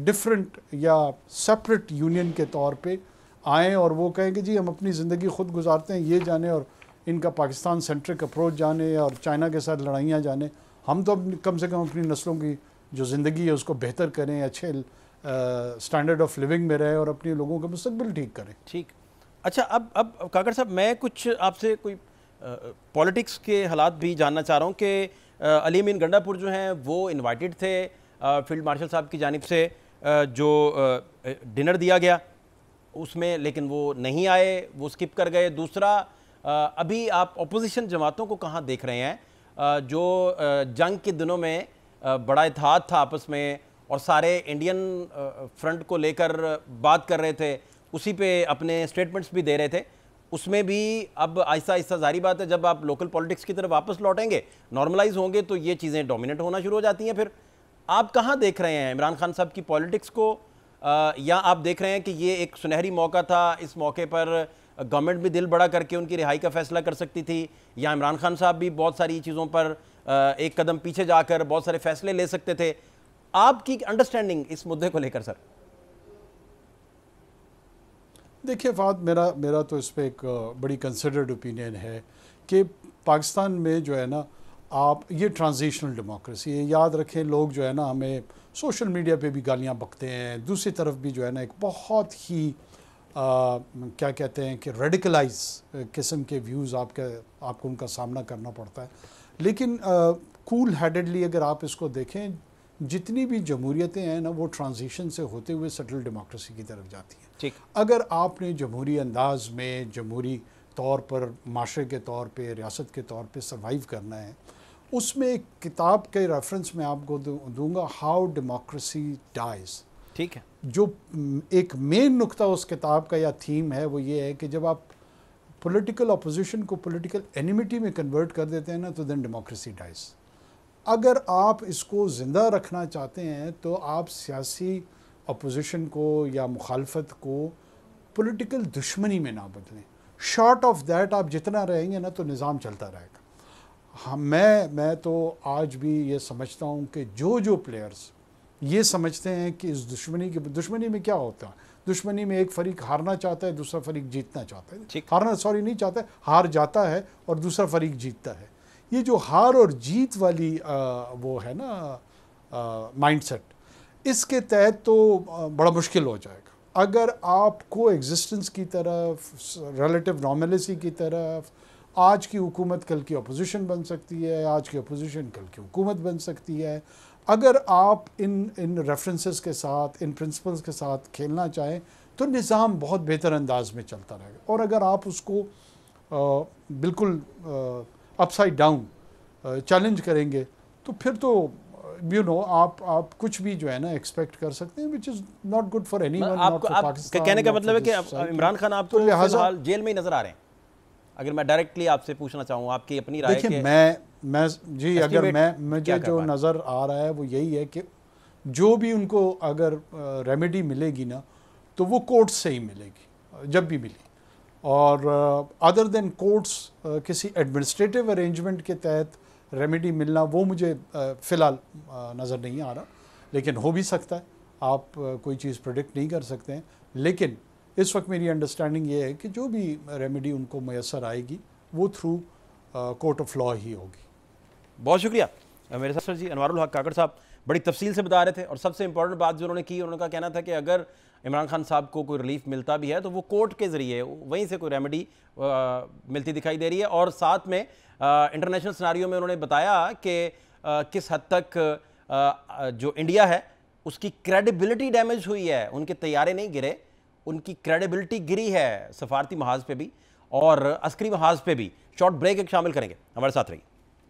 डिफरेंट या सेपरेट यूनियन के तौर पे आएँ और वो कहें कि जी हम अपनी ज़िंदगी ख़ुद गुजारते हैं, ये जाने और इनका पाकिस्तान सेंट्रिक अप्रोच जाने और चाइना के साथ लड़ाइयाँ जाने। हम तो कम से कम अपनी नस्लों की जो ज़िंदगी है उसको बेहतर करें, अच्छे स्टैंडर्ड ऑफ लिविंग में रहें और अपने लोगों का मुस्तकबिल ठीक करें। ठीक। अच्छा, अब काकड़ साहब मैं कुछ आपसे कोई पॉलिटिक्स के हालात भी जानना चाह रहा हूँ कि अली अमीन गंडापुर जो हैं वो इन्वाइटेड थे फील्ड मार्शल साहब की जानिब से जो डिनर दिया गया उसमें, लेकिन वो नहीं आए, वो स्किप कर गए। दूसरा, अभी आप अपोजिशन जमातों को कहाँ देख रहे हैं जो जंग के दिनों में बड़ा इत्तेहाद था आपस में और सारे इंडियन फ्रंट को लेकर बात कर रहे थे, उसी पे अपने स्टेटमेंट्स भी दे रहे थे, उसमें भी अब आहिस्ता आहिस्ता जारी बात है जब आप लोकल पॉलिटिक्स की तरफ वापस लौटेंगे, नॉर्मलाइज होंगे तो ये चीज़ें डोमिनेट होना शुरू हो जाती हैं। फिर आप कहाँ देख रहे हैं इमरान खान साहब की पॉलिटिक्स को, या आप देख रहे हैं कि ये एक सुनहरी मौका था, इस मौके पर गवर्नमेंट भी दिल बड़ा करके उनकी रिहाई का फैसला कर सकती थी, या इमरान खान साहब भी बहुत सारी चीज़ों पर एक कदम पीछे जाकर बहुत सारे फैसले ले सकते थे? आपकी अंडरस्टैंडिंग इस मुद्दे को लेकर सर? देखिए फाद, मेरा मेरा तो इस पर एक बड़ी कंसिडर्ड ओपिनियन है कि पाकिस्तान में जो है ना, आप ये ट्रांजिशनल डेमोक्रेसी है। याद रखें, लोग जो है ना हमें सोशल मीडिया पे भी गालियां बकते हैं, दूसरी तरफ भी जो है ना एक बहुत ही क्या कहते हैं कि रेडिकलाइज किस्म के व्यूज़ आपको उनका सामना करना पड़ता है। लेकिन कूल हेडेडली अगर आप इसको देखें, जितनी भी जमहूरियतें हैं ना, वो ट्रांजिशन से होते हुए सेटल डेमोक्रेसी की तरफ जाती हैं। ठीक। अगर आपने जमहूरी अंदाज में, जमहूरी तौर पर, माशरे के तौर पे, रियासत के तौर पे सर्वाइव करना है, उसमें एक किताब के रेफरेंस में आपको दूंगा, हाउ डेमोक्रेसी डाइज। ठीक है। जो एक मेन नुक्ता उस किताब का या थीम है वो ये है कि जब आप पॉलिटिकल अपोजिशन को पॉलिटिकल एनिमिटी में कन्वर्ट कर देते हैं ना, तो देन डेमोक्रेसी डाइज। अगर आप इसको ज़िंदा रखना चाहते हैं तो आप सियासी अपोजिशन को या मुखालफत को पॉलिटिकल दुश्मनी में ना बदलें। शॉर्ट ऑफ दैट आप जितना रहेंगे ना तो निज़ाम चलता रहेगा। हाँ, मैं तो आज भी ये समझता हूँ कि जो प्लेयर्स ये समझते हैं कि इस दुश्मनी में क्या होता है, दुश्मनी में एक फरीक हारना चाहता है, दूसरा फरीक जीतना चाहता है। हारना नहीं चाहता है, हार जाता है और दूसरा फरीक जीतता है। ये जो हार और जीत वाली वो है ना माइंडसेट, इसके तहत तो बड़ा मुश्किल हो जाएगा। अगर आपको एग्जिस्टेंस की तरफ, रिलेटिव नॉर्मलिटी की तरफ, आज की हुकूमत कल की अपोजिशन बन सकती है, आज की अपोजिशन कल की हुकूमत बन सकती है, अगर आप इन रेफरेंसेस के साथ, इन प्रिंसिपल्स के साथ खेलना चाहें तो निज़ाम बहुत बेहतर अंदाज में चलता रहेगा। और अगर आप उसको बिल्कुल अपसाइड डाउन चैलेंज करेंगे तो फिर तो आप कुछ भी जो है ना एक्सपेक्ट कर सकते हैं, which is not good for anyone, not for Pakistan. कहने का मतलब है कि इमरान खान आपको फिलहाल जेल में ही नजर आ रहे हैं। अगर मैं डायरेक्टली आपसे पूछना चाहूँ आपकी अपनी राय। देखिए मैं जी, अगर मुझे जो नज़र आ रहा है वो यही है कि जो भी उनको अगर रेमेडी मिलेगी ना तो वो कोर्ट्स से ही मिलेगी, जब भी मिली। और अदर देन कोर्ट्स किसी एडमिनिस्ट्रेटिव अरेंजमेंट के तहत रेमेडी मिलना, वो मुझे फ़िलहाल नज़र नहीं आ रहा। लेकिन हो भी सकता है, आप कोई चीज़ प्रेडिक्ट नहीं कर सकते हैं। लेकिन इस वक्त मेरी अंडरस्टैंडिंग ये है कि जो भी रेमेडी उनको मैसर आएगी वो थ्रू कोर्ट ऑफ लॉ ही होगी। बहुत शुक्रिया मेरे साथ जी अनवारुल हक काकड़ साहब बड़ी तफसील से बता रहे थे। और सबसे इंपॉर्टेंट बात जो उन्होंने की, उन्होंने कहना था कि अगर इमरान खान साहब को कोई रिलीफ मिलता भी है तो वो कोर्ट के ज़रिए वहीं से कोई रेमेडी मिलती दिखाई दे रही है। और साथ में इंटरनेशनल सिनारियो में उन्होंने बताया कि किस हद तक जो इंडिया है उसकी क्रेडिबिलिटी डैमेज हुई है। उनके तैयारे नहीं गिरे, उनकी क्रेडिबिलिटी गिरी है सफारती महाज पे भी और अस्करी महाज पे भी। शॉर्ट ब्रेक एक शामिल करेंगे, हमारे साथ रहिए।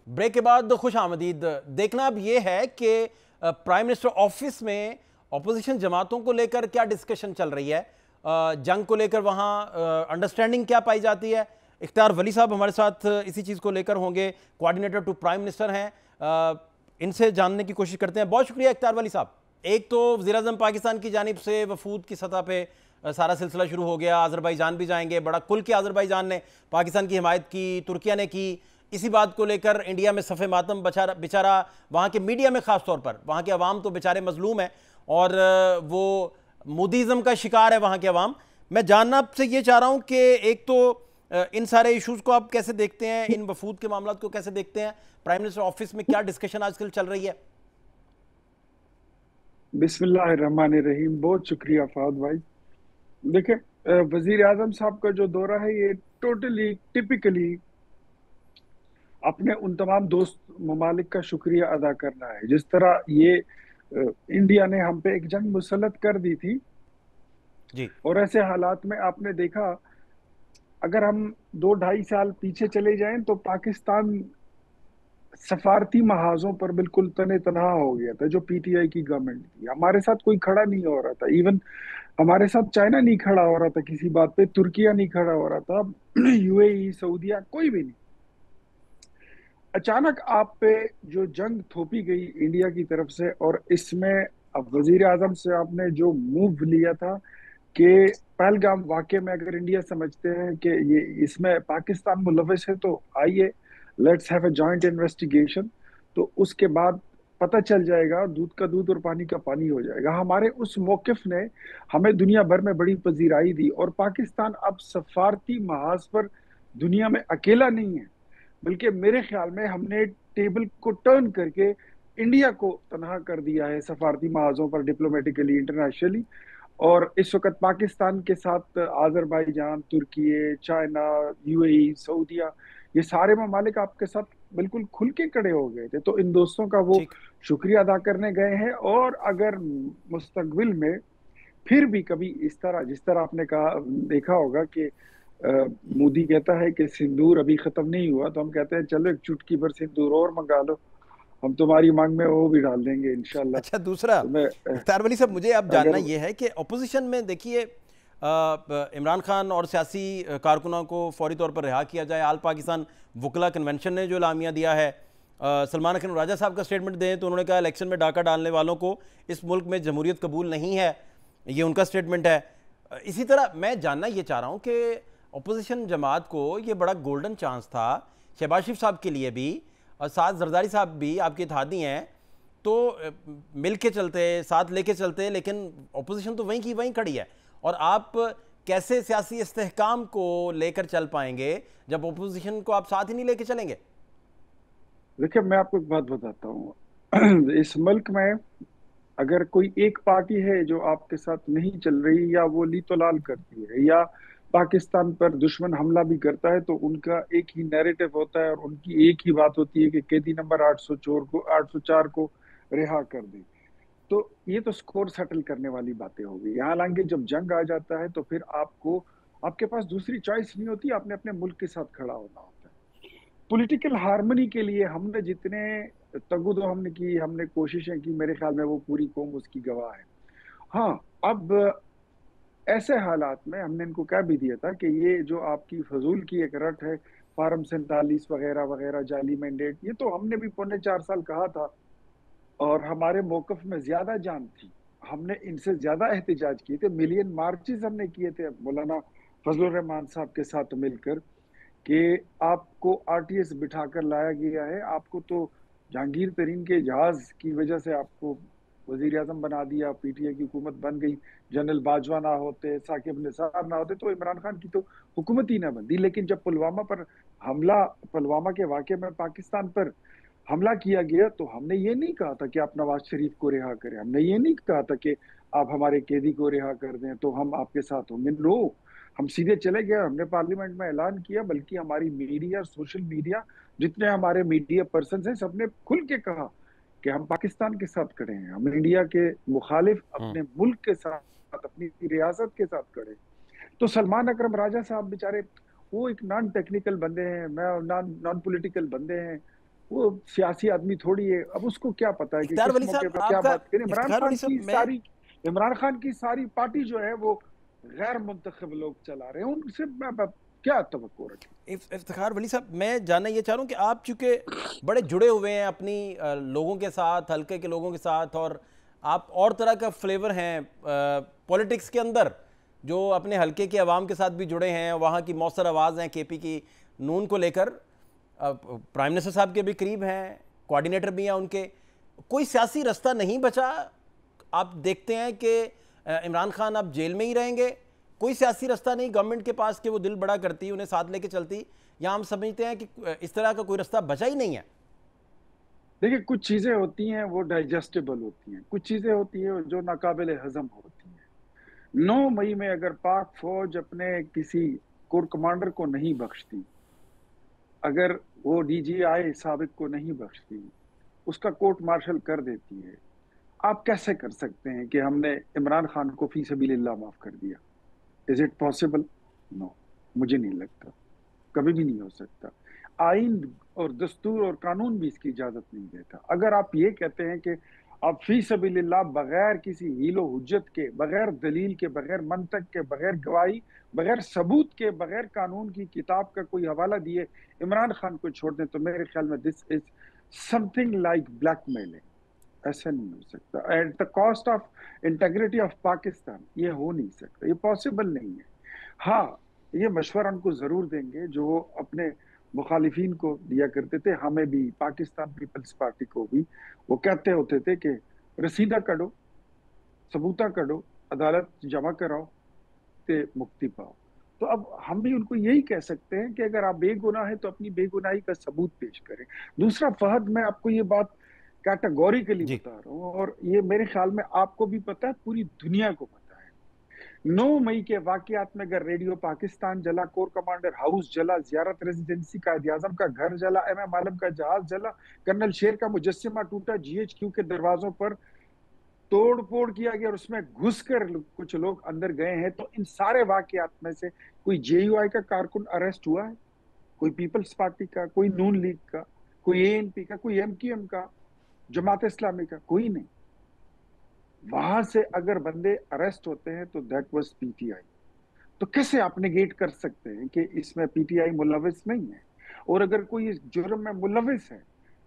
ब्रेक के बाद खुश आमदीद। देखना अब यह है कि प्राइम मिनिस्टर ऑफिस में अपोजिशन जमातों को लेकर क्या डिस्कशन चल रही है, जंग को लेकर वहाँ अंडरस्टैंडिंग क्या पाई जाती है। इख्तियार वली साहब हमारे साथ इसी चीज़ को लेकर होंगे, कोऑर्डिनेटर टू प्राइम मिनिस्टर हैं। इनसे जानने की कोशिश करते हैं। बहुत शुक्रिया इख्तियार वली साहब। एक तो वज़ीर-ए-आज़म पाकिस्तान की जानिब से वफूद की सतह पर सारा सिलसिला शुरू हो गया, अज़रबैजान भी जाएंगे, बड़ा कुल के अज़रबैजान ने पाकिस्तान की हिमायत की, तुर्किया ने की। इसी बात को लेकर इंडिया में सफ़े मातम बेचारा वहाँ के मीडिया में ख़ास तौर पर वहाँ के अवाम तो बेचारे मजलूम हैं और वो मोदीज़म का शिकार है वहाँ के अवाम। मैं जानना आपसे ये चाह रहा हूँ कि एक तो इन सारे इश्यूज़ को आप कैसे देखते हैं, इन वफूद के मामलों को कैसे देखते हैं, प्राइम मिनिस्टर ऑफिस में क्या डिस्कशन आजकल चल रही है। बिस्मिल्लाहिर्रहमानिर्रहीम। बहुत शुक्रिया फाद भाई। देखिए, वजीर आजम साहब का जो दौरा है ये टोटली टिपिकली अपने उन तमाम दोस्त ममालिक का शुक्रिया अदा करना है। जिस तरह ये इंडिया ने हम पे एक जंग मुसल्लत कर दी थी जी, और ऐसे हालात में आपने देखा, अगर हम 2-2.5 साल पीछे चले जाएं तो पाकिस्तान सफारती महाजों पर बिल्कुल तने तनहा हो गया था। जो पीटीआई की गवर्नमेंट थी, हमारे साथ कोई खड़ा नहीं हो रहा था। इवन हमारे साथ चाइना नहीं खड़ा हो रहा था किसी बात पे, तुर्किया नहीं खड़ा हो रहा था, यूएई, सऊदीया, कोई भी नहीं। अचानक आप पे जो जंग थोपी गई इंडिया की तरफ से, और इसमें अब वजीर आजम से आपने जो मूव लिया था कि पहलगाम वाकये में अगर इंडिया समझते हैं कि ये इसमें पाकिस्तान मुलविस है तो आइए let's have a joint investigation. तो उसके बाद पता चल जाएगा, दूध का दूध और पानी का पानी हो जाएगा। हमारे उस मौकिफ ने हमें दुनिया भर में बड़ी पजीराई दी, और पाकिस्तान अब सफारती महाज पर दुनिया में अकेला नहीं है, बल्कि मेरे ख्याल में हमने टेबल को टर्न करके इंडिया को तनहा कर दिया है सफारती महाजों पर, डिप्लोमेटिकली, इंटरनेशनली। और इस वक्त पाकिस्तान के साथ आजरबाईजान, तुर्की, चाइना, यूएई, सऊदीया, ये सारे ममालिक आपके साथ बिल्कुल खुल के खड़े हो गए थे। तो इन दोस्तों का वो ठीक। शुक्रिया अदा करने गए हैं। और अगर मुस्तकबिल में फिर भी कभी इस तरह, जिस तरह आपने कहा, देखा होगा कि मोदी कहता है कि सिंदूर अभी खत्म नहीं हुआ, तो हम कहते हैं चलो एक चुटकी भर सिंदूर और मंगा लो, हम तुम्हारी मांग में वो भी डाल देंगे इंशाल्लाह। अच्छा, दूसरा तो मैं इफ्तार वली साहब, मुझे अब जानना अगर यह है कि अपोजिशन में देखिए इमरान खान और सियासी कारकुनों को फौरी तौर पर रिहा किया जाए। आल पाकिस्तान वकला कन्वेंशन ने जो एलामिया दिया है, सलमान अख्तर राजा साहब का स्टेटमेंट दें तो उन्होंने कहा इलेक्शन में डाका डालने वालों को इस मुल्क में जमहूरियत कबूल नहीं है, ये उनका स्टेटमेंट है। इसी तरह मैं जानना ये चाह रहा हूँ कि अपोजिशन जमात को ये बड़ा गोल्डन चांस था, शहबाज शरीफ साहब के लिए भी और साथ जरदारी साहब भी आपके इत्तेहादी हैं, तो मिल के चलते, साथ लेके चलते, लेकिन अपोजिशन तो वहीं की वहीं खड़ी है। और आप कैसे सियासी इस्तेहकाम को लेकर चल पाएंगे जब अपोजिशन को आप साथ ही नहीं लेके चलेंगे? देखिए, मैं आपको एक बात बताता हूँ। इस मुल्क में अगर कोई एक पार्टी है जो आपके साथ नहीं चल रही, या वो ली तो लाल करती है, या पाकिस्तान पर दुश्मन हमला भी करता है, तो उनका एक ही नैरेटिव होता है और उनकी एक ही बात होती है कि कैदी नंबर 804 को रिहा कर दे। तो ये तो स्कोर सेटल करने वाली बातें हो गई। हालांकि जब जंग आ जाता है तो फिर आपको, आपके पास दूसरी चॉइस नहीं होती, आपने अपने मुल्क के साथ खड़ा होना होता है। पॉलिटिकल हार्मनी के लिए हमने जितने तगुदो हमने की, हमने कोशिशें की, मेरे ख्याल में वो पूरी कौम उसकी गवाह है। हाँ, अब ऐसे हालात में हमने इनको कह भी दिया था कि ये जो आपकी फजूल की एक रट है, फार्म 47 वगैरह वगैरह, जाली मैंडेट, ये तो हमने भी 4.25 साल कहा था, और हमारे मौकफ में ज्यादा जान थी, हमने इनसे ज्यादा एहतजाज किए थे, मिलियन मार्चेस हमने किए थे मौलाना फजलुर रहमान साहब के साथ मिलकर, कि आपको आरटीएस बिठाकर लाया गया है, आपको तो जहांगीर तरीन के जहाज की वजह से आपको वजीर आजम बना दिया, पीटीआई की हुकूमत बन गई, जनरल बाजवा ना होते, साकिब निसार ना होते, तो इमरान खान की तो हुकूमत ही ना बनती। लेकिन जब पुलवामा पर हमला, पुलवामा के वाक़े में पाकिस्तान पर हमला किया गया, तो हमने ये नहीं कहा था कि आप नवाज शरीफ को रिहा करें, हमने ये नहीं कहा था कि आप हमारे कैदी को रिहा कर दें तो हम आपके साथ होंगे। नो, हम सीधे चले गए, हमने पार्लियामेंट में ऐलान किया, बल्कि हमारी मीडिया, सोशल मीडिया, जितने हमारे मीडिया पर्सन हैं, सबने खुल के कहा कि हम पाकिस्तान के साथ खड़े हैं, हम इंडिया के मुखालिफ अपने मुल्क के साथ, अपनी रियासत के साथ खड़े। तो सलमान अकरम राजा साहब बेचारे, वो एक नॉन टेक्निकल बंदे हैं, मैं नॉन पॉलिटिकल बंदे हैं, वो सियासी आदमी थोड़ी है। अब उसको क्या पता है कि इफ्तार किस वली मौके साहब पर क्या आपका, बात करें। इफ्तार वली साहब मैं, इमरान खान की सारी पार्टी जो है वो गैर मुंतखब लोग चला रहे हैं, उनसे क्या तवक्को रखें। इफ्तिखार वली साहब, मैं जानना ये चाह रहा हूँ कि आप चूँकि बड़े जुड़े हुए हैं अपनी लोगों के साथ, हल्के के लोगों के साथ, और आप और तरह का फ्लेवर हैं पॉलिटिक्स के अंदर, जो अपने हल्के के अवाम के साथ भी जुड़े हैं, वहाँ की मौसर आवाज़ हैं केपी की, नून को लेकर प्राइम मिनिस्टर साहब के भी करीब हैं, कोऑर्डिनेटर भी हैं उनके, कोई सियासी रास्ता नहीं बचा? आप देखते हैं कि इमरान खान अब जेल में ही रहेंगे, कोई सियासी रास्ता नहीं गवर्नमेंट के पास कि वो दिल बड़ा करती, उन्हें साथ लेके चलती, या हम समझते हैं कि इस तरह का कोई रास्ता बचा ही नहीं है? देखिए, कुछ चीजें होती हैं वो डाइजेस्टेबल होती हैं, कुछ चीजें होती हैं जो नाकाबिल हजम होती हैं। 9 मई में अगर पाक फौज अपने किसी कोर कमांडर को नहीं बख्शती, अगर वो डीजीआई साबिक को नहीं बख्शती, उसका कोर्ट मार्शल कर देती है, आप कैसे कर सकते हैं कि हमने इमरान खान को फी सबीलिल्लाह माफ कर दिया? Is it possible? नो, मुझे नहीं लगता, कभी भी नहीं हो सकता। आइन और दस्तूर और कानून भी इसकी इजाजत नहीं देता। अगर आप ये कहते हैं कि आप फी सबीलिल्लाह बगैर किसी हीलो हुज्जत के, बगैर दलील के, बगैर मंतक के, बगैर गवाही, बगैर सबूत के, बगैर कानून की किताब का कोई हवाला दिए इमरान खान को छोड़ दें, तो मेरे ख्याल में this is something like blackmailing. ऐसा नहीं हो सकता, at the cost of integrity of Pakistan. ये हो नहीं सकता, ये पॉसिबल नहीं है। हाँ, ये मशवरा उनको जरूर देंगे जो अपने मुखालिफिन को दिया करते थे, हमें भी, पाकिस्तान पीपल्स पार्टी को भी। वो कहते होते थे कि रसीदा करो, सबूता करो, अदालत जमा कराओ, ते मुक्ति पाओ। तो अब हम भी उनको यही कह सकते हैं कि अगर आप बेगुनाह है तो अपनी बेगुनाही का सबूत पेश करें। दूसरा, फहद, मैं आपको ये बात कैटेगोरिकली जी। बता रहा हूँ, और ये मेरे ख्याल में आपको भी पता है, पूरी दुनिया को पता है। 9 मई के वाकयात में अगर रेडियो पाकिस्तान जला, कोर कमांडर हाउस जला, जियारत रेजिडेंसी, कायद आजम का घर जला, MM आलम का जहाज जला, कर्नल शेर का मुजस्समा टूटा, GHQ के दरवाजों पर तोड़ फोड़ किया गया और उसमें घुसकर कुछ लोग अंदर गए हैं, तो इन सारे वाकयात में से कोई JUI का कारकुन अरेस्ट हुआ है? कोई पीपल्स पार्टी का, कोई नून लीग का, कोई ANP का, कोई MQM का, जमात इस्लामी का? कोई नहीं। वहां से अगर बंदे अरेस्ट होते हैं तो दैट वाज PTI। तो कैसे आप नेगेट कर सकते हैं कि इसमें PTI मुलविस नहीं है? और अगर कोई इस जुर्म में मुलविस है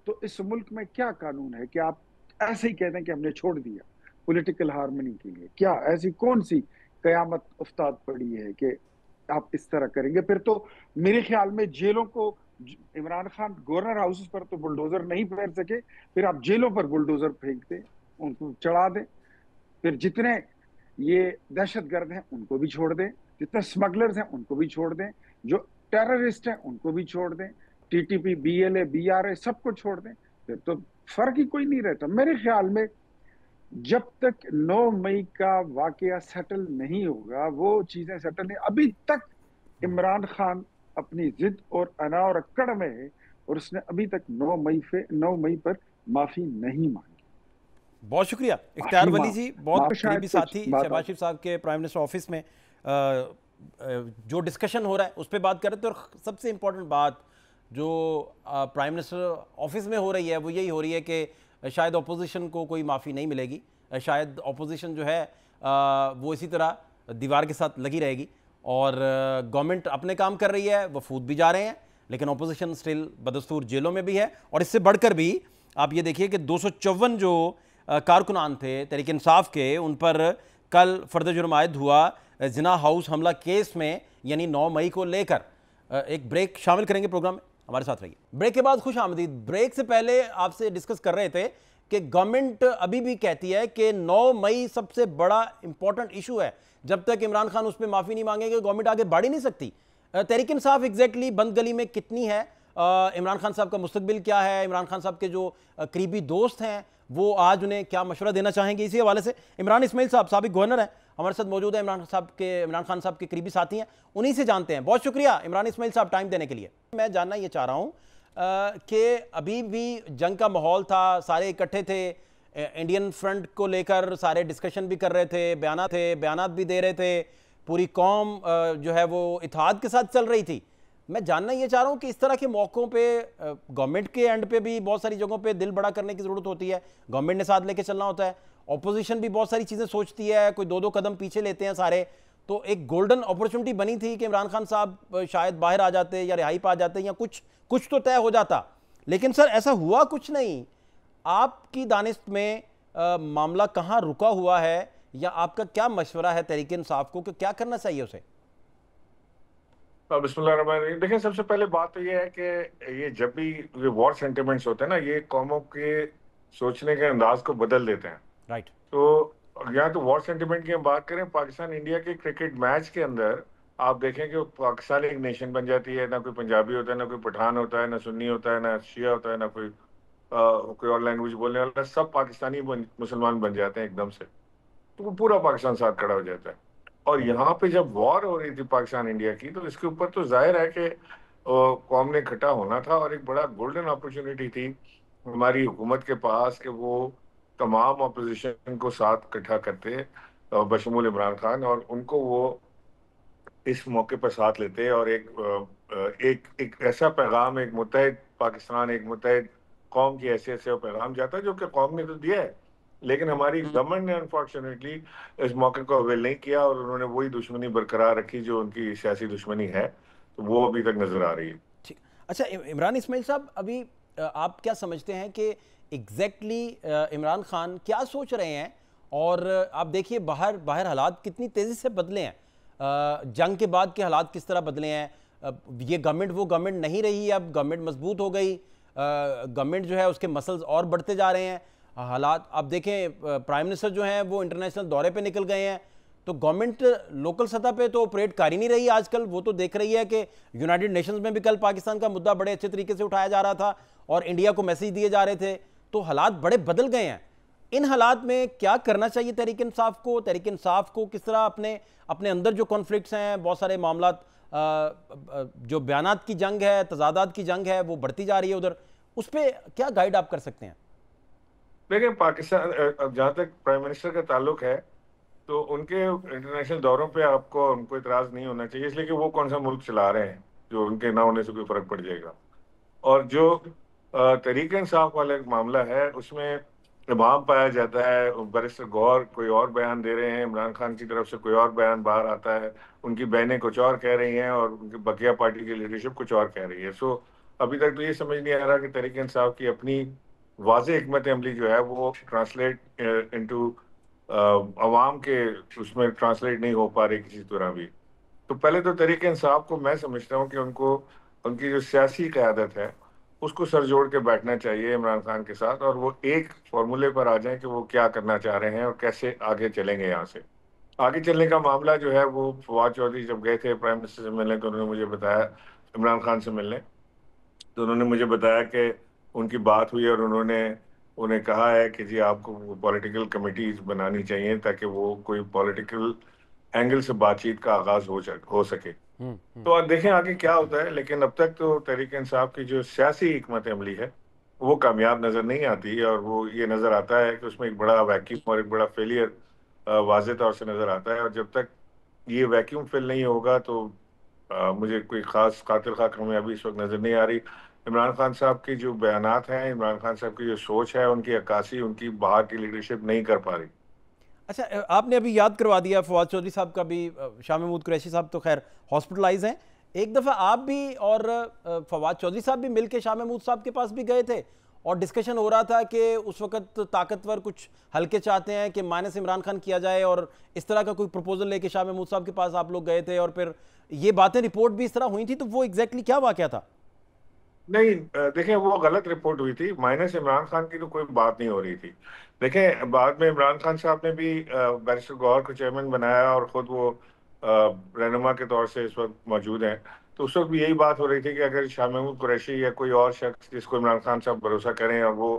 तो इस मुल्क में क्या कानून है कि आप ऐसे ही कह दें कि हमने छोड़ दिया पॉलिटिकल हार्मनी के लिए? क्या ऐसी कौन सी कयामत उस्ताद पड़ी है कि आप इस तरह करेंगे? फिर तो मेरे ख्याल में जेलों को, इमरान खान गवर्नर हाउस पर तो बुलडोजर नहीं फेर सके, फिर आप जेलों पर बुलडोजर फेंक दें, उनको चढ़ा दें। फिर जितने ये दहशतगर्द हैं उनको भी छोड़ दें, जितने स्मगलर्स हैं उनको भी छोड़ दें, जो टेररिस्ट हैं उनको भी छोड़ दें, TTP, BLA, BRA सबको छोड़ दें। फिर तो फर्क ही कोई नहीं रहता मेरे ख्याल में। जब तक 9 मई का वाकया सेटल नहीं होगा, वो चीजें सेटल नहीं, अभी तक इमरान खान अपनी जिद और अना और अक्कड़ में है, और उसने अभी तक 9 मई पर माफी नहीं मांगी। बहुत शुक्रिया इख्तियार वली जी, बहुत करीबी साथी शहबाज शरीफ साहब के प्राइम मिनिस्टर ऑफिस में जो डिस्कशन हो रहा है उस पर बात कर रहे थे। और सबसे इम्पोर्टेंट बात जो प्राइम मिनिस्टर ऑफिस में हो रही है वो यही हो रही है कि शायद अपोजिशन को कोई माफ़ी नहीं मिलेगी, शायद अपोजिशन जो है वो इसी तरह दीवार के साथ लगी रहेगी, और गवर्नमेंट अपने काम कर रही है, वफूद भी जा रहे हैं, लेकिन अपोजिशन स्टिल बदस्तूर जेलों में भी है। और इससे बढ़कर भी आप ये देखिए कि 254 जो कारकुनान थे तहरीक इंसाफ के, उन पर कल फर्द जुर्म आयद हुआ जिना हाउस हमला केस में, यानी 9 मई को लेकर। एक ब्रेक शामिल करेंगे प्रोग्राम में, हमारे साथ रहिए। ब्रेक के बाद खुश आमदीद। ब्रेक से पहले आपसे डिस्कस कर रहे थे कि गवर्नमेंट अभी भी कहती है कि 9 मई सबसे बड़ा इंपॉर्टेंट इशू है, जब तक इमरान खान उस पर माफ़ी नहीं मांगेंगे गवर्नमेंट आगे बढ़ ही नहीं सकती। तहरीक इंसाफ एग्जैक्टली बंद गली में कितनी है, इमरान खान साहब का मुस्तकबिल क्या है, इमरान खान साहब के जो करीबी दोस्त हैं वो आज उन्हें क्या मशवरा देना चाहेंगे, इसी हवाले से इमरान इस्माइल साहब साबिक गवर्नर हैं हमारे साथ मौजूद है, इमरान खान साहब के करीबी साथी हैं, उन्हीं से जानते हैं। बहुत शुक्रिया इमरान इस्माइल साहब टाइम देने के लिए। मैं जानना ये चाह रहा हूँ कि अभी भी जंग का माहौल था, सारे इकट्ठे थे, इंडियन फ्रंट को लेकर सारे डिस्कशन भी कर रहे थे, बयानात भी दे रहे थे, पूरी कौम जो है वो इत्तेहाद के साथ चल रही थी। मैं जानना ये चाह रहा हूँ कि इस तरह के मौक़ों पे गवर्नमेंट के एंड पे भी बहुत सारी जगहों पे दिल बड़ा करने की ज़रूरत होती है, गवर्नमेंट ने साथ लेके चलना होता है, ऑपोजिशन भी बहुत सारी चीज़ें सोचती है, कोई 2-2 कदम पीछे लेते हैं सारे। तो एक गोल्डन अपॉर्चुनिटी बनी थी कि इमरान खान साहब शायद बाहर आ जाते या रिहाई पा जाते या कुछ तो तय हो जाता, लेकिन सर ऐसा हुआ कुछ नहीं। आपकी दानिश में मामला कहाँ रुका हुआ है, या आपका क्या मशवरा है तहरीक इंसाफ को कि क्या करना चाहिए उसे? बिस्मिल्लाहिर्रहमानिर्रहीम। देखिए, सबसे पहले बात तो ये है कि ये जब भी ये वॉर सेंटिमेंट्स होते हैं ना, ये कौमों के सोचने के अंदाज को बदल देते हैं। राइट। तो यहाँ तो वॉर सेंटिमेंट की हम बात करें, पाकिस्तान इंडिया के क्रिकेट मैच के अंदर आप देखें कि पाकिस्तान एक नेशन बन जाती है, ना कोई पंजाबी होता है, ना कोई पठान होता है, ना सुन्नी होता है, ना शिया होता है, ना कोई और लैंग्वेज बोलने वाला, सब पाकिस्तानी मुसलमान बन जाते हैं एकदम से। तो वो पूरा पाकिस्तान साथ खड़ा हो जाता है। और यहाँ पे जब वॉर हो रही थी पाकिस्तान इंडिया की, तो इसके ऊपर तो जाहिर है कि कौम ने इकट्ठा होना था, और एक बड़ा गोल्डन अपॉर्चुनिटी थी हमारी हुकूमत के पास कि वो तमाम अपोजिशन को साथ इकट्ठा करते बशमूल इमरान खान, और उनको वो इस मौके पर साथ लेते और एक ऐसा पैगाम, एक मुत्तहिद पाकिस्तान, एक मुत्तहिद कौम की हैसियत से वो पैगाम जाता है, जो कि कौम ने तो दिया है, लेकिन हमारी गवर्नमेंट ने अनफॉर्चुनेटली इस मौके को अवेल नहीं किया, और उन्होंने वही दुश्मनी बरकरार रखी जो उनकी सियासी दुश्मनी है, तो वो अभी तक नजर आ रही है। ठीक। अच्छा इमरान इस्माइल साहब, अभी आप क्या समझते हैं कि एग्जैक्टली इमरान खान क्या सोच रहे हैं? और आप देखिए बाहर हालात कितनी तेज़ी से बदले हैं, जंग के बाद के हालात किस तरह बदले हैं, ये गवर्नमेंट वो गवर्नमेंट नहीं रही, अब गवर्नमेंट मजबूत हो गई, गवर्नमेंट जो है उसके मसल्स और बढ़ते जा रहे हैं, हालात आप देखें प्राइम मिनिस्टर जो हैं वो इंटरनेशनल दौरे पे निकल गए हैं, तो गवर्नमेंट लोकल सतह पे तो ऑपरेट कर ही नहीं रही आजकल। वो तो देख रही है कि यूनाइटेड नेशंस में भी कल पाकिस्तान का मुद्दा बड़े अच्छे तरीके से उठाया जा रहा था और इंडिया को मैसेज दिए जा रहे थे, तो हालात बड़े बदल गए हैं। इन हालात में क्या करना चाहिए तहरीक इंसाफ को? तहरीक इंसाफ को किस तरह अपने अपने अंदर जो कॉन्फ्लिक्ट्स हैं, बहुत सारे मामला, जो बयानात की जंग है, तजादात की जंग है, वो बढ़ती जा रही है उधर, उस पर क्या गाइड आप कर सकते हैं? देखिए, पाकिस्तान जहाँ तक प्राइम मिनिस्टर का ताल्लुक है तो उनके इंटरनेशनल दौरों पे आपको उनको इतराज नहीं होना चाहिए, इसलिए कि वो कौन सा मुल्क चला रहे हैं जो उनके ना होने से कोई फर्क पड़ जाएगा। और जो तहरीक इंसाफ वाला एक मामला है उसमें इमाम पाया जाता है, बैरिस्टर गौहर कोई और बयान दे रहे हैं, इमरान खान की तरफ से कोई और बयान बाहर आता है, उनकी बहनें कुछ और कह रही हैं और उनकी बकिया पार्टी की लीडरशिप कुछ और कह रही है। सो अभी तक तो ये समझ नहीं आ रहा कि तहरीक इंसाफ की अपनी वाज़ेह हिकमत अमली जो है वो ट्रांसलेट इनटू अवाम के उसमें ट्रांसलेट नहीं हो पा रही किसी तरह भी। तो पहले तो तहरीक इंसाफ को मैं समझता हूँ कि उनको उनकी जो सियासी क़यादत है उसको सर जोड़ के बैठना चाहिए इमरान खान के साथ, और वो एक फॉर्मूले पर आ जाएं कि वो क्या करना चाह रहे हैं और कैसे आगे चलेंगे। यहाँ से आगे चलने का मामला जो है वो फवाद चौधरी जब गए थे प्राइम मिनिस्टर से मिलने तो उन्होंने मुझे बताया, इमरान खान से मिलने, तो उन्होंने मुझे बताया कि उनकी बात हुई और उन्होंने उन्हें कहा है कि जी आपको पॉलिटिकल कमेटीज बनानी चाहिए ताकि वो कोई पॉलिटिकल एंगल से बातचीत का आगाज हो सके। तो आप देखें आगे क्या होता है, लेकिन अब तक तो तहरीक इंसाफ की जो सियासी हिकमत अमली है वो कामयाब नजर नहीं आती, और वो ये नजर आता है कि उसमें एक बड़ा वैक्यूम और एक बड़ा फेलियर वाज़ेह तौर से नजर आता है। और जब तक ये वैक्यूम फिल नहीं होगा तो मुझे कोई खास कातिल खा कामयाबी इस वक्त नजर नहीं आ रही। इमरान खान साहब की जो बयानात हैं, इमरान खान साहब की जो सोच है, उनकी अक्कासी उनकी बाहर की लीडरशिप नहीं कर पा रही। अच्छा, आपने अभी याद करवा दिया फवाद चौधरी साहब का भी, शाह महमूद कुरैशी साहब तो खैर हॉस्पिटलाइज हैं, एक दफ़ा आप भी और फवाद चौधरी साहब भी मिलकर शाह महमूद साहब के पास भी गए थे और डिस्कशन हो रहा था कि उस वक्त ताकतवर कुछ हल्के चाहते हैं कि माइनस इमरान खान किया जाए, और इस तरह का कोई प्रपोजल लेके शाह महमूद साहब के पास आप लोग गए थे और फिर ये बातें रिपोर्ट भी इस तरह हुई थी, तो वो एग्जैक्टली क्या वाकया था? नहीं, देखें वो गलत रिपोर्ट हुई थी, माइनस इमरान खान की तो कोई बात नहीं हो रही थी। देखें बाद में इमरान खान साहब ने भी बैरिस्टर गौहर को चेयरमैन बनाया और खुद वो रहनुमा के तौर से इस वक्त मौजूद हैं, तो उस वक्त भी यही बात हो रही थी कि अगर शाह महमूद कुरैशी या कोई और शख्स जिसको इमरान खान साहब भरोसा करें और वो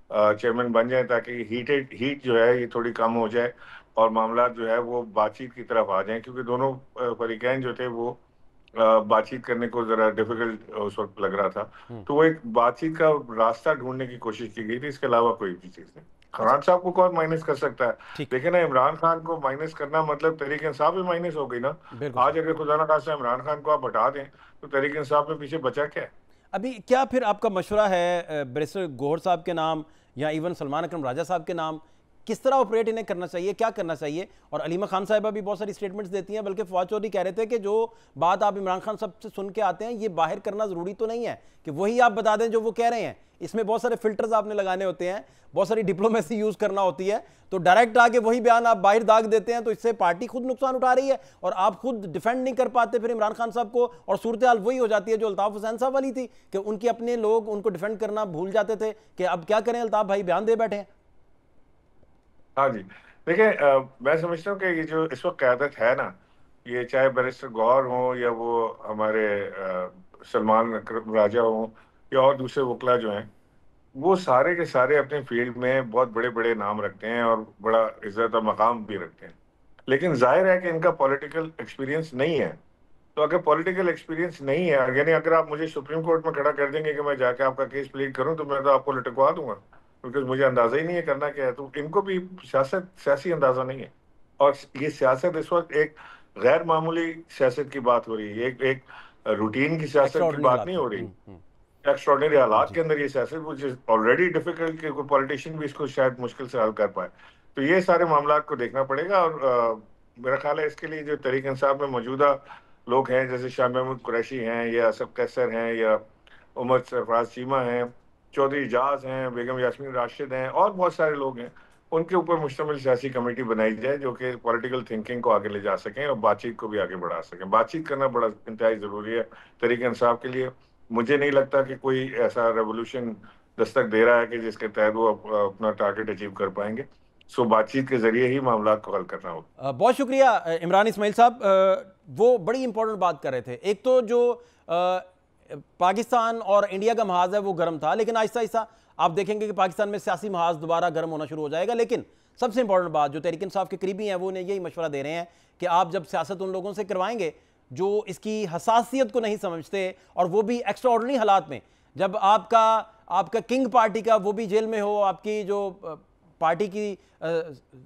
चेयरमैन बन जाए ताकि हीट जो है ये थोड़ी कम हो जाए और मामला जो है वो बातचीत की तरफ आ जाए, क्योंकि दोनों फरीकैन जो थे वो बातचीत करने को जरा डिफिकल्ट उस वक्त लग रहा था। तो वो एक बातचीत का रास्ता ढूंढने की कोशिश की गई थी, इसके अलावा कोई भी चीज नहीं। खान साहब को कौन माइनस कर सकता है? देखिए ना, इमरान खान को माइनस करना मतलब तहरीक इंसाफ भी माइनस हो गई ना। आज अगर खुदा ना खास्ता इमरान खान को आप हटा दें तो तहरीक इंसाफ में पीछे बचा क्या है? अभी क्या फिर आपका मशवरा है बैरिस्टर गौहर साहब के नाम या इवन सलमान अकरम राजा साहब के नाम, किस तरह ऑपरेट इन्हें करना चाहिए, क्या करना चाहिए? और अलीमा खान साहिबा भी बहुत सारी स्टेटमेंट्स देती हैं, बल्कि फवाद चौधरी कह रहे थे कि जो बात आप इमरान खान साहब से सुन के आते हैं ये बाहर करना ज़रूरी तो नहीं है कि वही आप बता दें जो वो कह रहे हैं, इसमें बहुत सारे फिल्टर्स आपने लगाने होते हैं, बहुत सारी डिप्लोमेसी यूज़ करना होती है, तो डायरेक्ट आके वही बयान आप बाहर दाग देते हैं, तो इससे पार्टी खुद नुकसान उठा रही है और आप खुद डिफेंड नहीं कर पाते फिर इमरान खान साहब को, और सूरत हाल वही हो जाती है जो अल्ताफ़ हुसैन साहब वाली थी कि उनके अपने लोग उनको डिफेंड करना भूल जाते थे कि अब क्या करें, अल्ताफ़ भाई बयान दे बैठे हैं। हाँ जी, देखिए मैं समझता हूँ कि ये जो इस वक्त क़यादत है ना, ये चाहे बैरिस्टर गौहर हो या वो हमारे सलमान अकरम राजा हो या और दूसरे वकला जो हैं, वो सारे के सारे अपने फील्ड में बहुत बड़े बड़े नाम रखते हैं और बड़ा इज्जत और मकाम भी रखते हैं, लेकिन जाहिर है कि इनका पॉलिटिकल एक्सपीरियंस नहीं है। तो अगर पॉलिटिकल एक्सपीरियंस नहीं है, यानी अगर आप मुझे सुप्रीम कोर्ट में खड़ा कर देंगे कि मैं जाके आपका केस प्लीड करूं तो मैं तो आपको लटकवा दूंगा, क्योंकि मुझे अंदाजा ही नहीं है करना क्या है। तो इनको भी सियासी अंदाजा नहीं है, और ये सियासत इस वक्त एक गैर मामूली सियासत की बात हो रही है, एक रूटीन की सियासत की बात नहीं हो रही। एक्स्ट्रॉर्डिनरी हालात के अंदर ये सियासत व्हिच इज ऑलरेडी डिफिकल्ट कि कोई पॉलिटिशियन भी इसको शायद मुश्किल से हल कर पाए। तो ये सारे मामला को देखना पड़ेगा, और मेरा ख्याल है इसके लिए जो तहरीक इंसाफ में मौजूदा लोग हैं जैसे शाह महमूद कुरैशी हैं या असफ कैसर हैं या उमर सरफराज चीमा हैं, चौधरी इजाज हैं, बेगम यास्मीन राशिद हैं और बहुत सारे लोग हैं, उनके ऊपर मुश्तमिल सियासी कमेटी बनाई जाए जो कि पॉलिटिकल थिंकिंग को आगे ले जा सकें और बातचीत को भी आगे बढ़ा सकें। बातचीत करना बड़ा इंतहाई ज़रूरी है तहरीक इंसाफ के लिए। मुझे नहीं लगता कि कोई ऐसा रेवोल्यूशन दस्तक दे रहा है कि जिसके तहत वो अपना टारगेट अचीव कर पाएंगे। सो बातचीत के जरिए ही मामला को हल करना होगा। बहुत शुक्रिया इमरान इस्माइल साहब। वो बड़ी इंपॉर्टेंट बात कर रहे थे। एक तो जो पाकिस्तान और इंडिया का महाज है वो गर्म था, लेकिन आहिस्ता आहिस्ता आप देखेंगे कि पाकिस्तान में सियासी महाज दोबारा गर्म होना शुरू हो जाएगा। लेकिन सबसे इंपॉर्टेंट बात, जो तहरीक इंसाफ के करीबी हैं वो उन्हें यही मशवरा दे रहे हैं कि आप जब सियासत उन लोगों से करवाएंगे जो इसकी हसासियत को नहीं समझते, और वो भी एक्स्ट्रा ऑर्डिनरी हालात में, जब आपका किंग पार्टी का वो भी जेल में हो, आपकी जो पार्टी की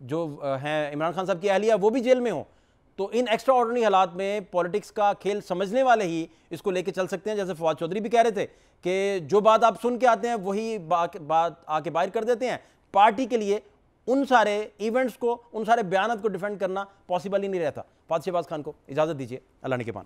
जो हैं इमरान खान साहब की अहलिया वो भी जेल में हो, तो इन एक्स्ट्रा ऑर्डिनरी हालात में पॉलिटिक्स का खेल समझने वाले ही इसको लेके चल सकते हैं। जैसे फवाद चौधरी भी कह रहे थे कि जो बात आप सुन के आते हैं वही बात आके बाहर कर देते हैं। पार्टी के लिए उन सारे इवेंट्स को, उन सारे बयानात को डिफेंड करना पॉसिबल ही नहीं रहता। फात शहबाज खान को इजाज़त दीजिए, अल्लाह ने के पान।